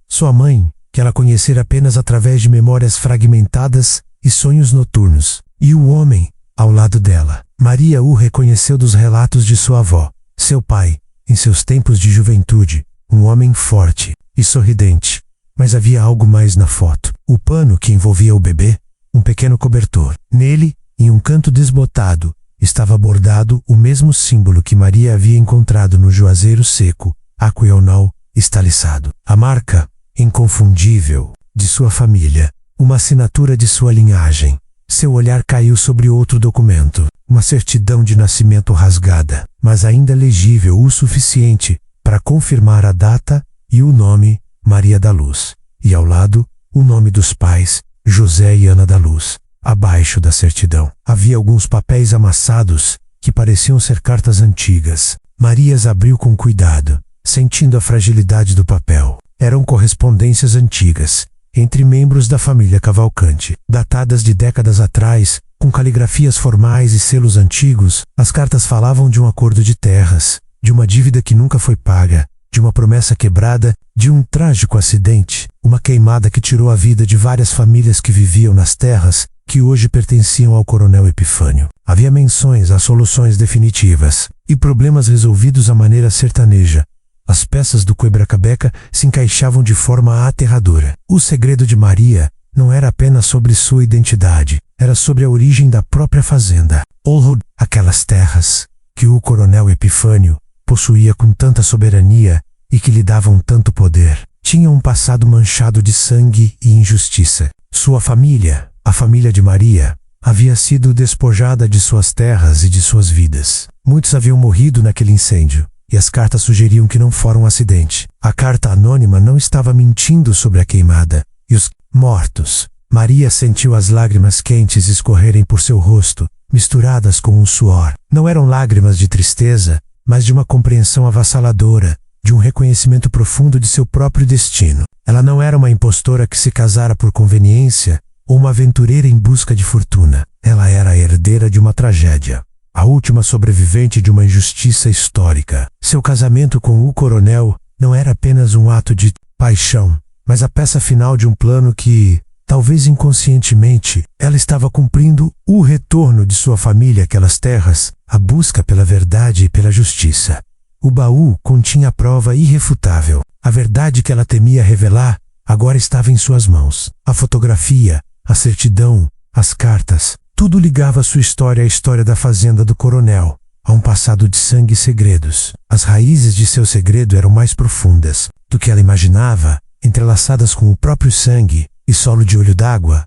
que ela conhecera apenas através de memórias fragmentadas e sonhos noturnos. E o homem, ao lado dela. Maria o reconheceu dos relatos de sua avó, seu pai, em seus tempos de juventude, um homem forte e sorridente. Mas havia algo mais na foto. O pano que envolvia o bebê, um pequeno cobertor. Nele, em um canto desbotado, estava bordado o mesmo símbolo que Maria havia encontrado no juazeiro seco, aquional, estaliçado. A marca, inconfundível, de sua família, uma assinatura de sua linhagem. Seu olhar caiu sobre outro documento, uma certidão de nascimento rasgada, mas ainda legível o suficiente para confirmar a data e o nome, Maria da Luz. E ao lado, o nome dos pais, José e Ana da Luz. Abaixo da certidão, havia alguns papéis amassados, que pareciam ser cartas antigas. Maria as abriu com cuidado, sentindo a fragilidade do papel. Eram correspondências antigas, entre membros da família Cavalcante, datadas de décadas atrás, com caligrafias formais e selos antigos. As cartas falavam de um acordo de terras, de uma dívida que nunca foi paga, de uma promessa quebrada, de um trágico acidente, uma queimada que tirou a vida de várias famílias que viviam nas terras que hoje pertenciam ao coronel Epifânio. Havia menções a soluções definitivas e problemas resolvidos à maneira sertaneja, As peças do quebra-cabeça se encaixavam de forma aterradora. O segredo de Maria não era apenas sobre sua identidade, era sobre a origem da própria fazenda. Olhud, aquelas terras que o coronel Epifânio possuía com tanta soberania e que lhe davam tanto poder, tinham um passado manchado de sangue e injustiça. Sua família, a família de Maria, havia sido despojada de suas terras e de suas vidas. Muitos haviam morrido naquele incêndio, e as cartas sugeriam que não fora um acidente. A carta anônima não estava mentindo sobre a queimada e os mortos. Maria sentiu as lágrimas quentes escorrerem por seu rosto, misturadas com um suor. Não eram lágrimas de tristeza, mas de uma compreensão avassaladora, de um reconhecimento profundo de seu próprio destino. Ela não era uma impostora que se casara por conveniência ou uma aventureira em busca de fortuna. Ela era a herdeira de uma tragédia, a última sobrevivente de uma injustiça histórica. Seu casamento com o coronel não era apenas um ato de paixão, mas a peça final de um plano que, talvez inconscientemente, ela estava cumprindo o retorno de sua família àquelas terras, a busca pela verdade e pela justiça. O baú continha a prova irrefutável. A verdade que ela temia revelar agora estava em suas mãos. A fotografia, a certidão, as cartas, tudo ligava sua história à história da fazenda do coronel, a um passado de sangue e segredos. As raízes de seu segredo eram mais profundas do que ela imaginava, entrelaçadas com o próprio sangue e solo de olho d'água.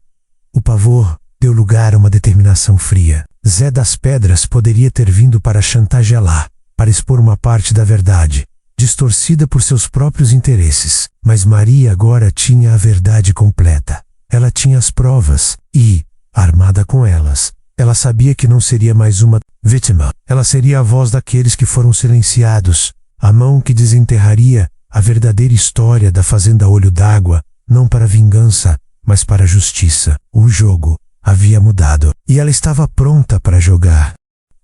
O pavor deu lugar a uma determinação fria. Zé das Pedras poderia ter vindo para chantageá-la, para expor uma parte da verdade, distorcida por seus próprios interesses. Mas Maria agora tinha a verdade completa. Ela tinha as provas e, armada com elas, ela sabia que não seria mais uma vítima. Ela seria a voz daqueles que foram silenciados, a mão que desenterraria a verdadeira história da fazenda Olho d'Água, não para vingança, mas para justiça. O jogo havia mudado e ela estava pronta para jogar.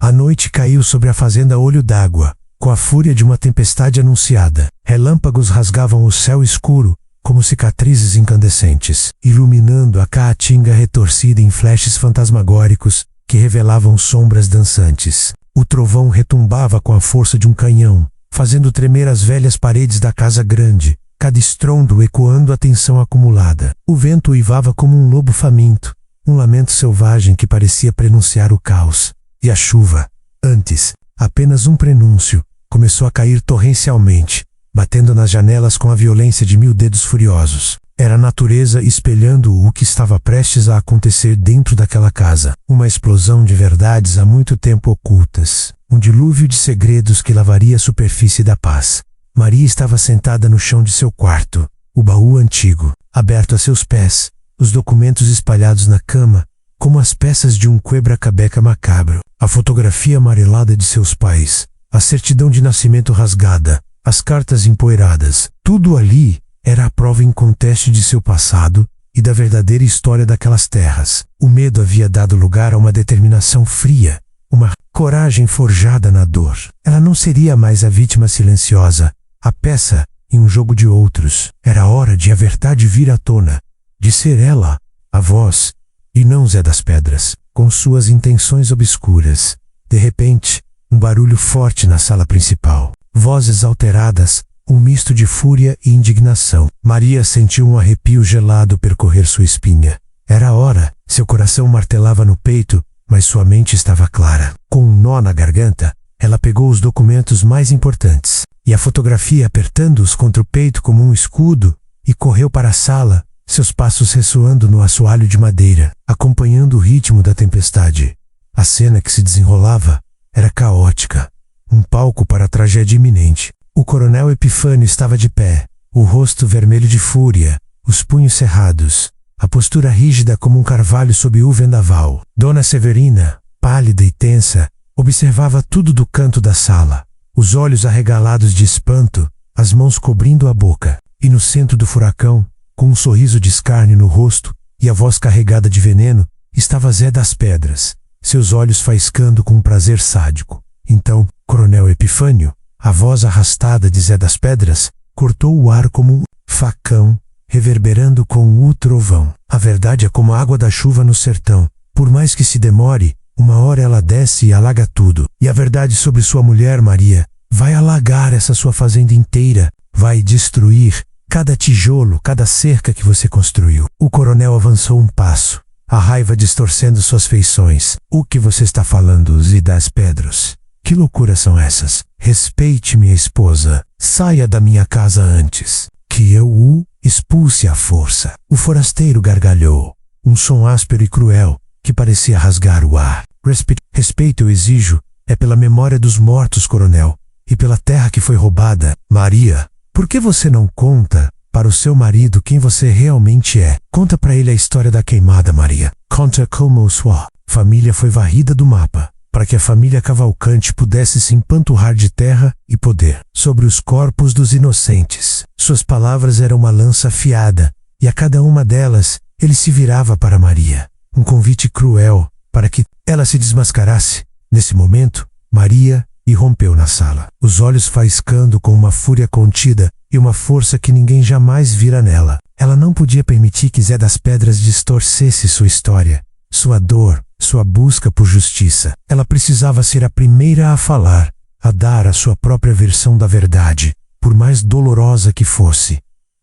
A noite caiu sobre a fazenda Olho d'Água, com a fúria de uma tempestade anunciada. Relâmpagos rasgavam o céu escuro, como cicatrizes incandescentes, iluminando a caatinga retorcida em flashes fantasmagóricos que revelavam sombras dançantes. O trovão retumbava com a força de um canhão, fazendo tremer as velhas paredes da casa grande, cada estrondo ecoando a tensão acumulada. O vento uivava como um lobo faminto, um lamento selvagem que parecia prenunciar o caos. E a chuva, antes apenas um prenúncio, começou a cair torrencialmente, batendo nas janelas com a violência de 1000 dedos furiosos. Era a natureza espelhando o que estava prestes a acontecer dentro daquela casa. Uma explosão de verdades há muito tempo ocultas. Um dilúvio de segredos que lavaria a superfície da paz. Maria estava sentada no chão de seu quarto, o baú antigo, aberto a seus pés, os documentos espalhados na cama, como as peças de um quebra-cabeça macabro. A fotografia amarelada de seus pais, a certidão de nascimento rasgada, as cartas empoeiradas, tudo ali era a prova inconteste de seu passado e da verdadeira história daquelas terras. O medo havia dado lugar a uma determinação fria, uma coragem forjada na dor. Ela não seria mais a vítima silenciosa, a peça em um jogo de outros. Era hora de a verdade vir à tona, de ser ela, a voz, e não Zé das Pedras, com suas intenções obscuras. De repente, um barulho forte na sala principal. Vozes alteradas, um misto de fúria e indignação. Maria sentiu um arrepio gelado percorrer sua espinha. Era a hora. Seu coração martelava no peito, mas sua mente estava clara. Com um nó na garganta, ela pegou os documentos mais importantes e a fotografia apertando-os contra o peito como um escudo, e correu para a sala, seus passos ressoando no assoalho de madeira, acompanhando o ritmo da tempestade. A cena que se desenrolava era caótica, um palco para a tragédia iminente. O coronel Epifânio estava de pé, o rosto vermelho de fúria, os punhos cerrados, a postura rígida como um carvalho sob o vendaval. Dona Severina, pálida e tensa, observava tudo do canto da sala, os olhos arregalados de espanto, as mãos cobrindo a boca. E no centro do furacão, com um sorriso de escárnio no rosto e a voz carregada de veneno, estava Zé das Pedras, seus olhos faiscando com um prazer sádico. Então, coronel Epifânio, a voz arrastada de Zé das Pedras, cortou o ar como um facão, reverberando com o trovão. A verdade é como a água da chuva no sertão. Por mais que se demore, uma hora ela desce e alaga tudo. E a verdade sobre sua mulher Maria vai alagar essa sua fazenda inteira, vai destruir cada tijolo, cada cerca que você construiu. O coronel avançou um passo, a raiva distorcendo suas feições. O que você está falando, Zedas Pedros? Que loucuras são essas? Respeite minha esposa. Saia da minha casa antes que eu o expulse à força. O forasteiro gargalhou, um som áspero e cruel que parecia rasgar o ar. Respeito eu exijo, é pela memória dos mortos, coronel, e pela terra que foi roubada. Maria, por que você não conta para o seu marido quem você realmente é? Conta para ele a história da queimada, Maria. Conta como sua família foi varrida do mapa, para que a família Cavalcante pudesse se empanturrar de terra e poder sobre os corpos dos inocentes. Suas palavras eram uma lança afiada, e a cada uma delas ele se virava para Maria, um convite cruel para que ela se desmascarasse. Nesse momento, Maria irrompeu na sala, os olhos faiscando com uma fúria contida e uma força que ninguém jamais vira nela. Ela não podia permitir que Zedas Pedras distorcesse sua história, sua dor, sua busca por justiça. Ela precisava ser a primeira a falar, a dar a sua própria versão da verdade, por mais dolorosa que fosse.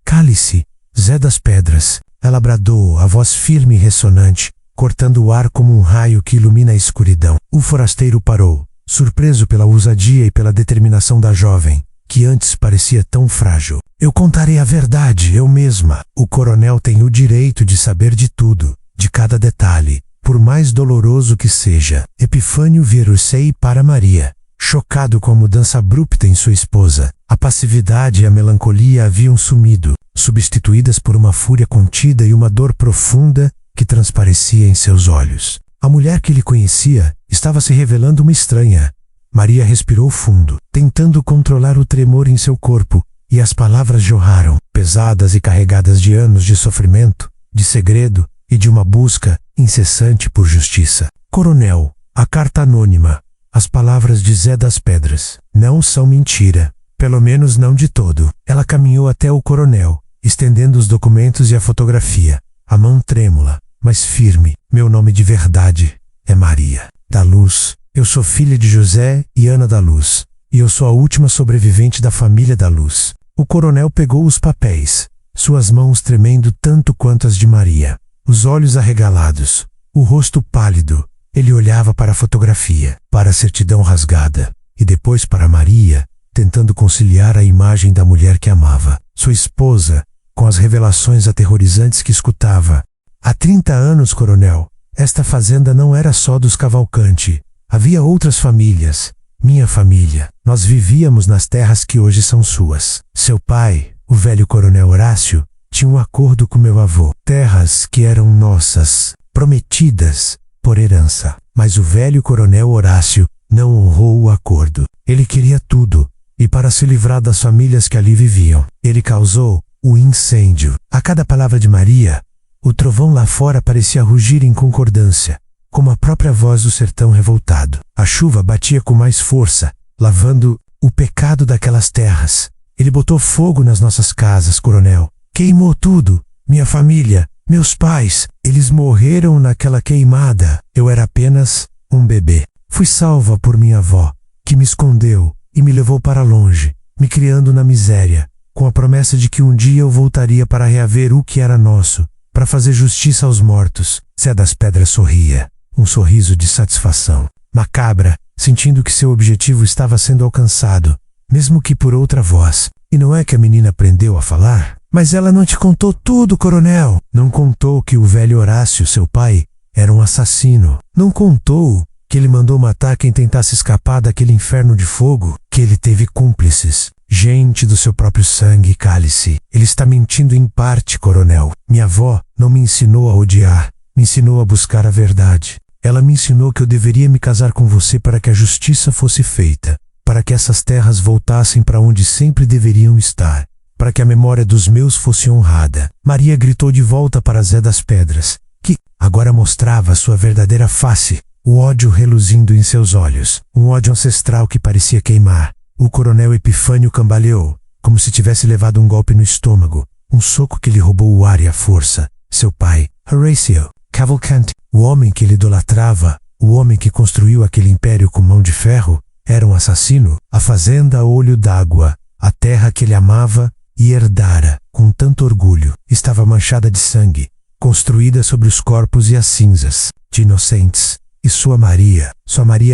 Cale-se, Zedas Pedras, ela bradou, a voz firme e ressonante, cortando o ar como um raio que ilumina a escuridão. O forasteiro parou, surpreso pela ousadia e pela determinação da jovem, que antes parecia tão frágil. Eu contarei a verdade, eu mesma. O coronel tem o direito de saber de tudo, de cada detalhe, por mais doloroso que seja. Epifânio virou-se para Maria, chocado com a mudança abrupta em sua esposa. A passividade e a melancolia haviam sumido, substituídas por uma fúria contida e uma dor profunda que transparecia em seus olhos. A mulher que ele conhecia estava se revelando uma estranha. Maria respirou fundo, tentando controlar o tremor em seu corpo, e as palavras jorraram, pesadas e carregadas de anos de sofrimento, de segredo e de uma busca incessante por justiça. Coronel, a carta anônima, as palavras de Zedas Pedras, não são mentira, pelo menos não de todo. Ela caminhou até o coronel, estendendo os documentos e a fotografia, a mão trêmula, mas firme. Meu nome de verdade é Maria da Luz. Eu sou filha de José e Ana da Luz, e eu sou a última sobrevivente da família da Luz. O coronel pegou os papéis, suas mãos tremendo tanto quanto as de Maria, os olhos arregalados, o rosto pálido. Ele olhava para a fotografia, para a certidão rasgada, e depois para Maria, tentando conciliar a imagem da mulher que amava, sua esposa, com as revelações aterrorizantes que escutava. Há 30 anos, coronel, esta fazenda não era só dos Cavalcante. Havia outras famílias, minha família. Nós vivíamos nas terras que hoje são suas. Seu pai, o velho coronel Horácio, tinha um acordo com meu avô. Terras que eram nossas, prometidas por herança. Mas o velho coronel Horácio não honrou o acordo. Ele queria tudo, e para se livrar das famílias que ali viviam, ele causou o incêndio. A cada palavra de Maria, o trovão lá fora parecia rugir em concordância, como a própria voz do sertão revoltado. A chuva batia com mais força, lavando o pecado daquelas terras. Ele botou fogo nas nossas casas, coronel. Queimou tudo, minha família, meus pais. Eles morreram naquela queimada. Eu era apenas um bebê. Fui salva por minha avó, que me escondeu e me levou para longe, me criando na miséria, com a promessa de que um dia eu voltaria para reaver o que era nosso, para fazer justiça aos mortos. Zedas Pedras sorria, um sorriso de satisfação, macabra, sentindo que seu objetivo estava sendo alcançado, mesmo que por outra voz. E não é que a menina aprendeu a falar? Mas ela não te contou tudo, coronel. Não contou que o velho Horácio, seu pai, era um assassino. Não contou que ele mandou matar quem tentasse escapar daquele inferno de fogo, que ele teve cúmplices, gente do seu próprio sangue. Cale-se. Ele está mentindo em parte, coronel. Minha avó não me ensinou a odiar, me ensinou a buscar a verdade. Ela me ensinou que eu deveria me casar com você para que a justiça fosse feita, para que essas terras voltassem para onde sempre deveriam estar, para que a memória dos meus fosse honrada. Maria gritou de volta para Zedas Pedras, que agora mostrava sua verdadeira face, o ódio reluzindo em seus olhos, um ódio ancestral que parecia queimar. O coronel Epifânio cambaleou, como se tivesse levado um golpe no estômago, um soco que lhe roubou o ar e a força. Seu pai, Horácio Cavalcante, o homem que ele idolatrava, o homem que construiu aquele império com mão de ferro, Era um assassino? A fazenda a olho d'água, a terra que ele amava e herdara com tanto orgulho, estava manchada de sangue, construída sobre os corpos e as cinzas de inocentes. E sua Maria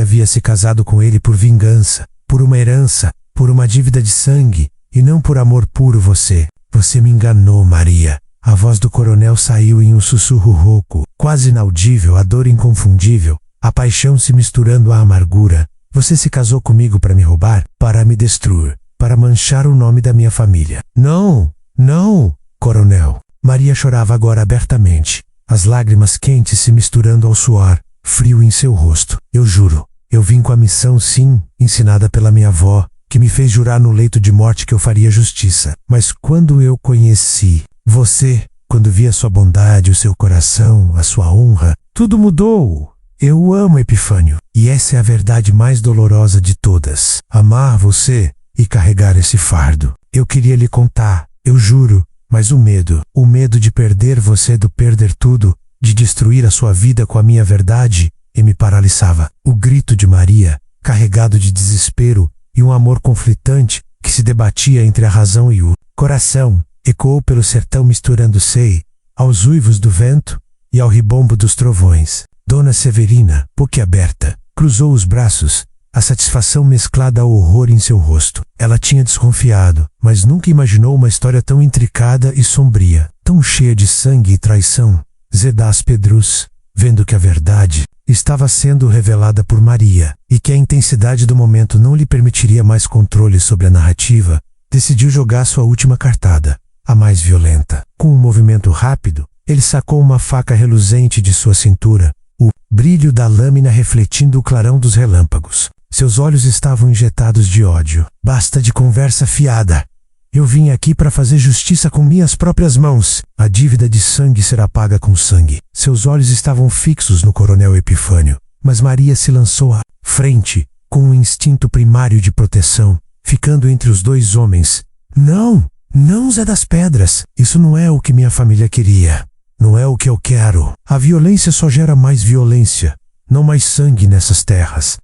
havia se casado com ele por vingança, por uma herança, por uma dívida de sangue, e não por amor puro. Você me enganou, Maria. A voz do coronel saiu em um sussurro rouco, quase inaudível, a dor inconfundível, a paixão se misturando à amargura. Você se casou comigo para me roubar, para me destruir, para manchar o nome da minha família. Não, não, coronel. Maria chorava agora abertamente, as lágrimas quentes se misturando ao suor frio em seu rosto. Eu juro, eu vim com a missão, sim, ensinada pela minha avó, que me fez jurar no leito de morte que eu faria justiça. Mas quando eu conheci você, quando vi a sua bondade, o seu coração, a sua honra, tudo mudou. Eu amo Epifânio, e essa é a verdade mais dolorosa de todas. Amar você e carregar esse fardo. Eu queria lhe contar, eu juro, mas o medo de perder você, de perder tudo, de destruir a sua vida com a minha verdade, e me paralisava. O grito de Maria, carregado de desespero e um amor conflitante que se debatia entre a razão e o coração, ecoou pelo sertão misturando-se aos uivos do vento e ao ribombo dos trovões. Dona Severina, boquiaberta, cruzou os braços, a satisfação mesclada ao horror em seu rosto. Ela tinha desconfiado, mas nunca imaginou uma história tão intricada e sombria, tão cheia de sangue e traição. Zé das Pedros, vendo que a verdade estava sendo revelada por Maria e que a intensidade do momento não lhe permitiria mais controle sobre a narrativa, decidiu jogar sua última cartada, a mais violenta. Com um movimento rápido, ele sacou uma faca reluzente de sua cintura, o brilho da lâmina refletindo o clarão dos relâmpagos. Seus olhos estavam injetados de ódio. Basta de conversa fiada. Eu vim aqui para fazer justiça com minhas próprias mãos. A dívida de sangue será paga com sangue. Seus olhos estavam fixos no coronel Epifânio, mas Maria se lançou à frente, com um instinto primário de proteção, ficando entre os dois homens. Não, não, Zé das Pedras. Isso não é o que minha família queria. Não é o que eu quero. A violência só gera mais violência, não mais sangue nessas terras.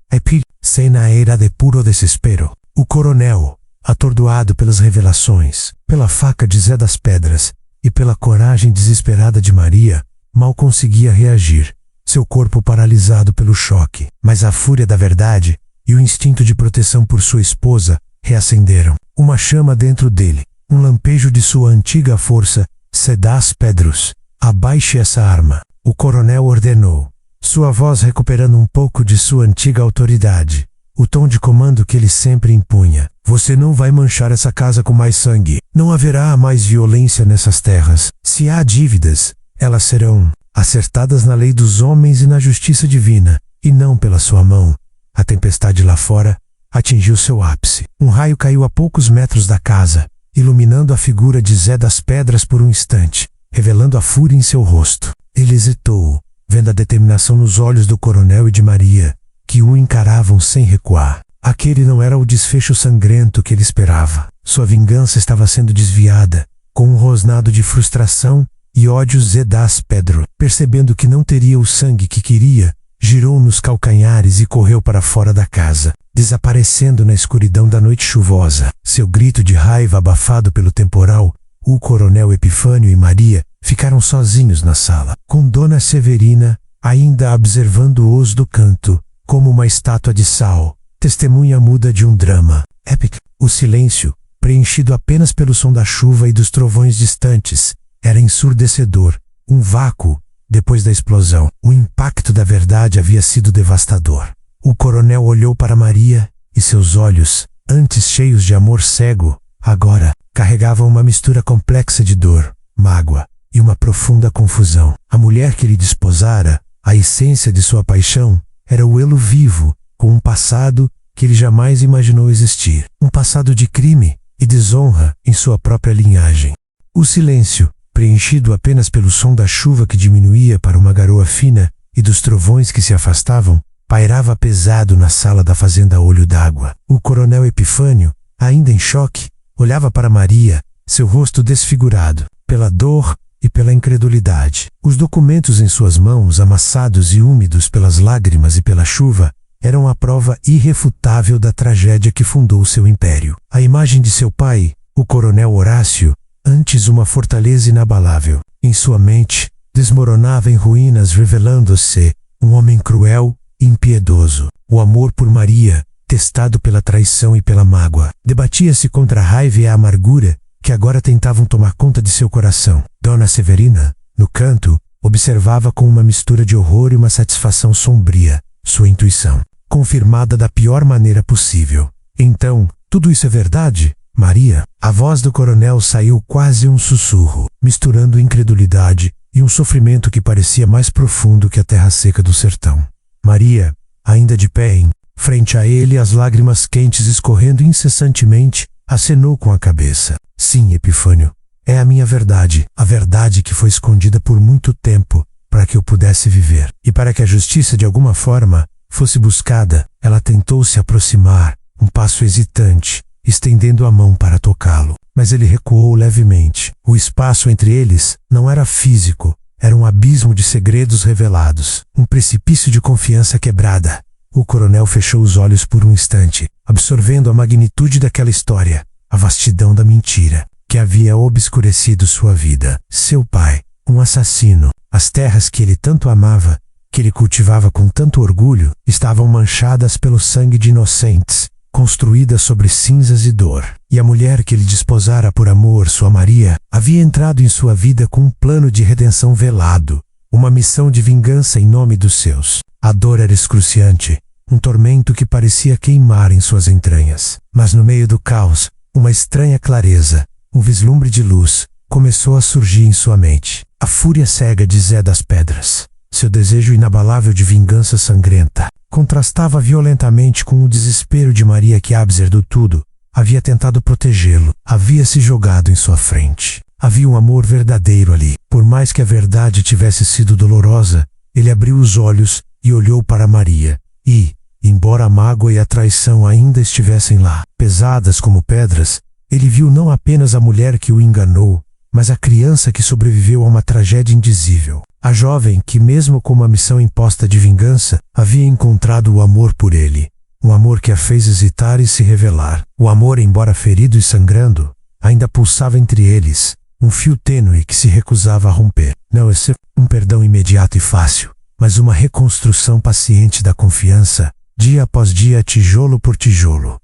Cena era de puro desespero. O coronel, atordoado pelas revelações, pela faca de Zé das Pedras e pela coragem desesperada de Maria, mal conseguia reagir, seu corpo paralisado pelo choque. Mas a fúria da verdade e o instinto de proteção por sua esposa reacenderam. Uma chama dentro dele, um lampejo de sua antiga força. Zé das Pedros, abaixe essa arma, o coronel ordenou, sua voz recuperando um pouco de sua antiga autoridade, o tom de comando que ele sempre impunha. Você não vai manchar essa casa com mais sangue. Não haverá mais violência nessas terras. Se há dívidas, elas serão acertadas na lei dos homens e na justiça divina, e não pela sua mão. A tempestade lá fora atingiu seu ápice. Um raio caiu a poucos metros da casa, iluminando a figura de Zé das Pedras por um instante, revelando a fúria em seu rosto. Ele hesitou, vendo a determinação nos olhos do coronel e de Maria, que o encaravam sem recuar. Aquele não era o desfecho sangrento que ele esperava. Sua vingança estava sendo desviada, com um rosnado de frustração e ódio. Zé das Pedro, percebendo que não teria o sangue que queria, girou nos calcanhares e correu para fora da casa, desaparecendo na escuridão da noite chuvosa. Seu grito de raiva abafado pelo temporal, o coronel Epifânio e Maria ficaram sozinhos na sala, com Dona Severina ainda observando-os do canto, como uma estátua de sal, testemunha muda de um drama épico. O silêncio, preenchido apenas pelo som da chuva e dos trovões distantes, era ensurdecedor. Um vácuo, depois da explosão. O impacto da verdade havia sido devastador. O coronel olhou para Maria, e seus olhos, antes cheios de amor cego, agora carregavam uma mistura complexa de dor, mágoa e uma profunda confusão. A mulher que lhe desposara, a essência de sua paixão, era o elo vivo, com um passado que ele jamais imaginou existir. Um passado de crime e desonra em sua própria linhagem. O silêncio, preenchido apenas pelo som da chuva que diminuía para uma garoa fina e dos trovões que se afastavam, pairava pesado na sala da fazenda Olho d'Água. O coronel Epifânio, ainda em choque, olhava para Maria, seu rosto desfigurado pela dor e pela incredulidade. Os documentos em suas mãos, amassados e úmidos pelas lágrimas e pela chuva, eram a prova irrefutável da tragédia que fundou seu império. A imagem de seu pai, o coronel Horácio, antes uma fortaleza inabalável, em sua mente, desmoronava em ruínas, revelando-se um homem cruel e impiedoso. O amor por Maria, testado pela traição e pela mágoa, debatia-se contra a raiva e a amargura que agora tentavam tomar conta de seu coração. Dona Severina, no canto, observava com uma mistura de horror e uma satisfação sombria sua intuição, confirmada da pior maneira possível. Então, tudo isso é verdade, Maria? A voz do coronel saiu quase um sussurro, misturando incredulidade e um sofrimento que parecia mais profundo que a terra seca do sertão. Maria, ainda de pé em frente a ele, as lágrimas quentes escorrendo incessantemente, acenou com a cabeça. Sim, Epifânio, é a minha verdade, a verdade que foi escondida por muito tempo para que eu pudesse viver. E para que a justiça de alguma forma fosse buscada, ela tentou se aproximar, um passo hesitante, estendendo a mão para tocá-lo. Mas ele recuou levemente. O espaço entre eles não era físico, era um abismo de segredos revelados, um precipício de confiança quebrada. O coronel fechou os olhos por um instante, absorvendo a magnitude daquela história, a vastidão da mentira que havia obscurecido sua vida. Seu pai, um assassino, as terras que ele tanto amava, que ele cultivava com tanto orgulho, estavam manchadas pelo sangue de inocentes, construídas sobre cinzas e dor. E a mulher que ele desposara por amor, sua Maria, havia entrado em sua vida com um plano de redenção velado, uma missão de vingança em nome dos seus. A dor era excruciante, um tormento que parecia queimar em suas entranhas. Mas no meio do caos, uma estranha clareza, um vislumbre de luz, começou a surgir em sua mente. A fúria cega de Zé das Pedras, seu desejo inabalável de vingança sangrenta, contrastava violentamente com o desespero de Maria que, ábser do tudo, havia tentado protegê-lo, havia se jogado em sua frente. Havia um amor verdadeiro ali. Por mais que a verdade tivesse sido dolorosa, ele abriu os olhos e olhou para Maria. E, embora a mágoa e a traição ainda estivessem lá, pesadas como pedras, ele viu não apenas a mulher que o enganou, mas a criança que sobreviveu a uma tragédia indizível. A jovem que, mesmo com uma missão imposta de vingança, havia encontrado o amor por ele. Um amor que a fez hesitar e se revelar. O amor, embora ferido e sangrando, ainda pulsava entre eles, um fio tênue que se recusava a romper. Não é um perdão imediato e fácil, mas uma reconstrução paciente da confiança, dia após dia, tijolo por tijolo.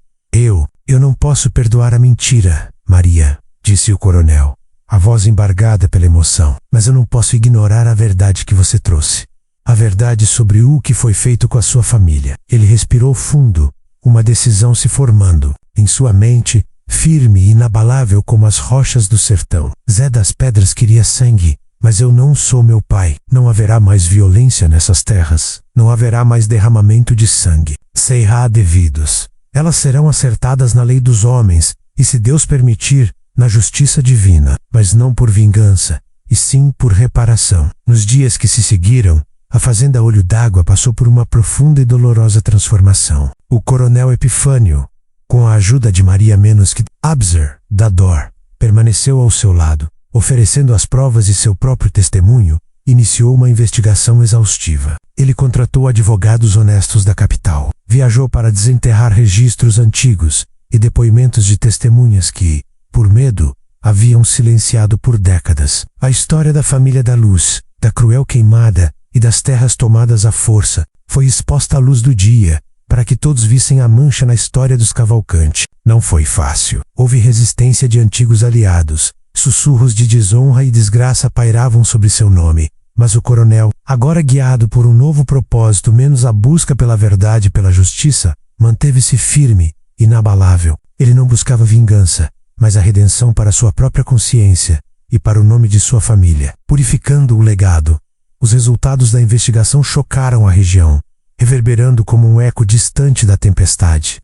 Eu não posso perdoar a mentira, Maria, disse o coronel, a voz embargada pela emoção. Mas eu não posso ignorar a verdade que você trouxe. A verdade sobre o que foi feito com a sua família. Ele respirou fundo, uma decisão se formando em sua mente, firme e inabalável como as rochas do sertão. Zé das Pedras queria sangue, mas eu não sou meu pai. Não haverá mais violência nessas terras. Não haverá mais derramamento de sangue. Será devidos. Elas serão acertadas na lei dos homens, e se Deus permitir, na justiça divina, mas não por vingança, e sim por reparação. Nos dias que se seguiram, a fazenda Olho d'Água passou por uma profunda e dolorosa transformação. O coronel Epifânio, com a ajuda de Maria menos que Abzer, da Dor, permaneceu ao seu lado, oferecendo as provas e seu próprio testemunho, iniciou uma investigação exaustiva. Ele contratou advogados honestos da capital, viajou para desenterrar registros antigos e depoimentos de testemunhas que, por medo, haviam silenciado por décadas. A história da família da Luz, da cruel queimada e das terras tomadas à força, foi exposta à luz do dia, para que todos vissem a mancha na história dos Cavalcante. Não foi fácil. Houve resistência de antigos aliados, sussurros de desonra e desgraça pairavam sobre seu nome. Mas o coronel, agora guiado por um novo propósito menos a busca pela verdade e pela justiça, manteve-se firme, inabalável. Ele não buscava vingança, mas a redenção para sua própria consciência e para o nome de sua família, purificando o legado. Os resultados da investigação chocaram a região, reverberando como um eco distante da tempestade.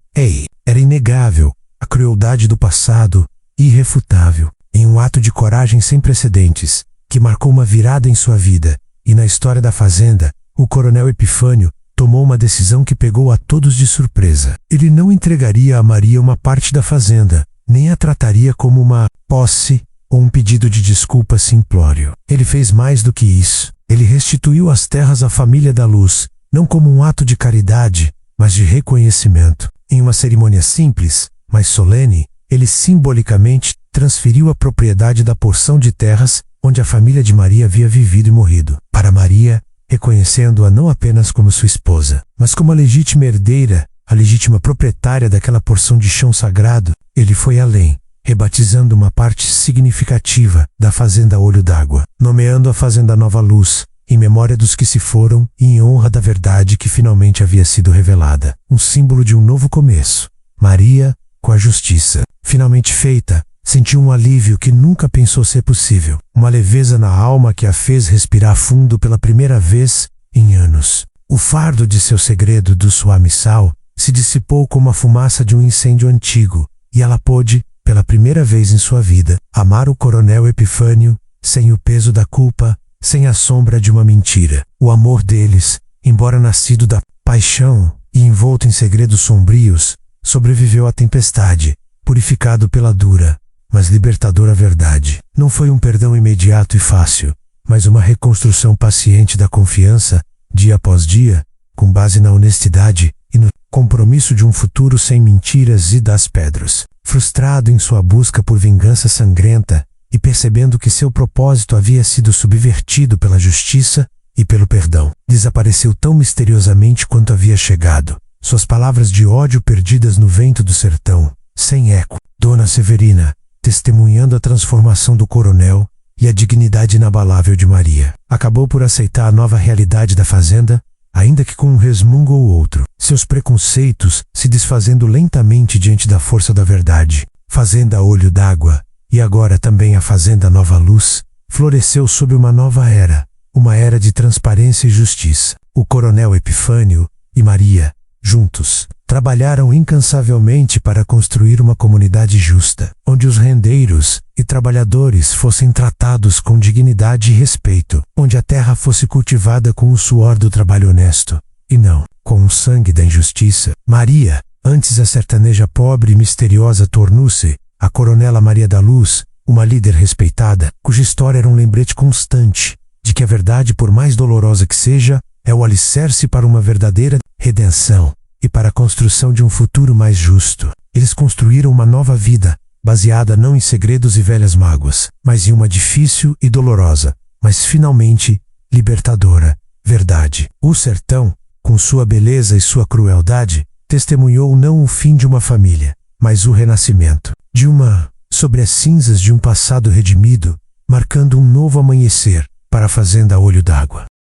Era inegável, a crueldade do passado, irrefutável, em um ato de coragem sem precedentes, que marcou uma virada em sua vida, e na história da fazenda, o coronel Epifânio tomou uma decisão que pegou a todos de surpresa. Ele não entregaria a Maria uma parte da fazenda, nem a trataria como uma posse ou um pedido de desculpa simplório. Ele fez mais do que isso. Ele restituiu as terras à família da Luz, não como um ato de caridade, mas de reconhecimento. Em uma cerimônia simples, mas solene, ele simbolicamente transferiu a propriedade da porção de terras onde a família de Maria havia vivido e morrido, para Maria, reconhecendo-a não apenas como sua esposa, mas como a legítima herdeira, a legítima proprietária daquela porção de chão sagrado. Ele foi além, rebatizando uma parte significativa da fazenda Olho d'Água, nomeando a fazenda Nova Luz, em memória dos que se foram e em honra da verdade que finalmente havia sido revelada. Um símbolo de um novo começo. Maria, com a justiça finalmente feita, sentiu um alívio que nunca pensou ser possível, uma leveza na alma que a fez respirar fundo pela primeira vez em anos. O fardo de seu segredo do suamissal se dissipou como a fumaça de um incêndio antigo, e ela pôde, pela primeira vez em sua vida, amar o coronel Epifânio, sem o peso da culpa, sem a sombra de uma mentira. O amor deles, embora nascido da paixão e envolto em segredos sombrios, sobreviveu à tempestade, purificado pela dura, mas libertadora verdade. Não foi um perdão imediato e fácil, mas uma reconstrução paciente da confiança, dia após dia, com base na honestidade e no compromisso de um futuro sem mentiras e das pedras. Frustrado em sua busca por vingança sangrenta e percebendo que seu propósito havia sido subvertido pela justiça e pelo perdão, desapareceu tão misteriosamente quanto havia chegado. Suas palavras de ódio perdidas no vento do sertão, sem eco. Dona Severina, testemunhando a transformação do coronel e a dignidade inabalável de Maria, acabou por aceitar a nova realidade da fazenda, ainda que com um resmungo ou outro, seus preconceitos se desfazendo lentamente diante da força da verdade. Fazenda Olho d'Água, e agora também a fazenda Nova Luz, floresceu sob uma nova era, uma era de transparência e justiça. O coronel Epifânio e Maria, juntos, trabalharam incansavelmente para construir uma comunidade justa, onde os rendeiros e trabalhadores fossem tratados com dignidade e respeito, onde a terra fosse cultivada com o suor do trabalho honesto, e não com o sangue da injustiça. Maria, antes a sertaneja pobre e misteriosa Tornuce, a coronela Maria da Luz, uma líder respeitada, cuja história era um lembrete constante de que a verdade, por mais dolorosa que seja, é o alicerce para uma verdadeira redenção e para a construção de um futuro mais justo. Eles construíram uma nova vida, baseada não em segredos e velhas mágoas, mas em uma difícil e dolorosa, mas finalmente libertadora, verdade. O sertão, com sua beleza e sua crueldade, testemunhou não o fim de uma família, mas o renascimento de uma, sobre as cinzas de um passado redimido, marcando um novo amanhecer para a fazenda Olho d'Água.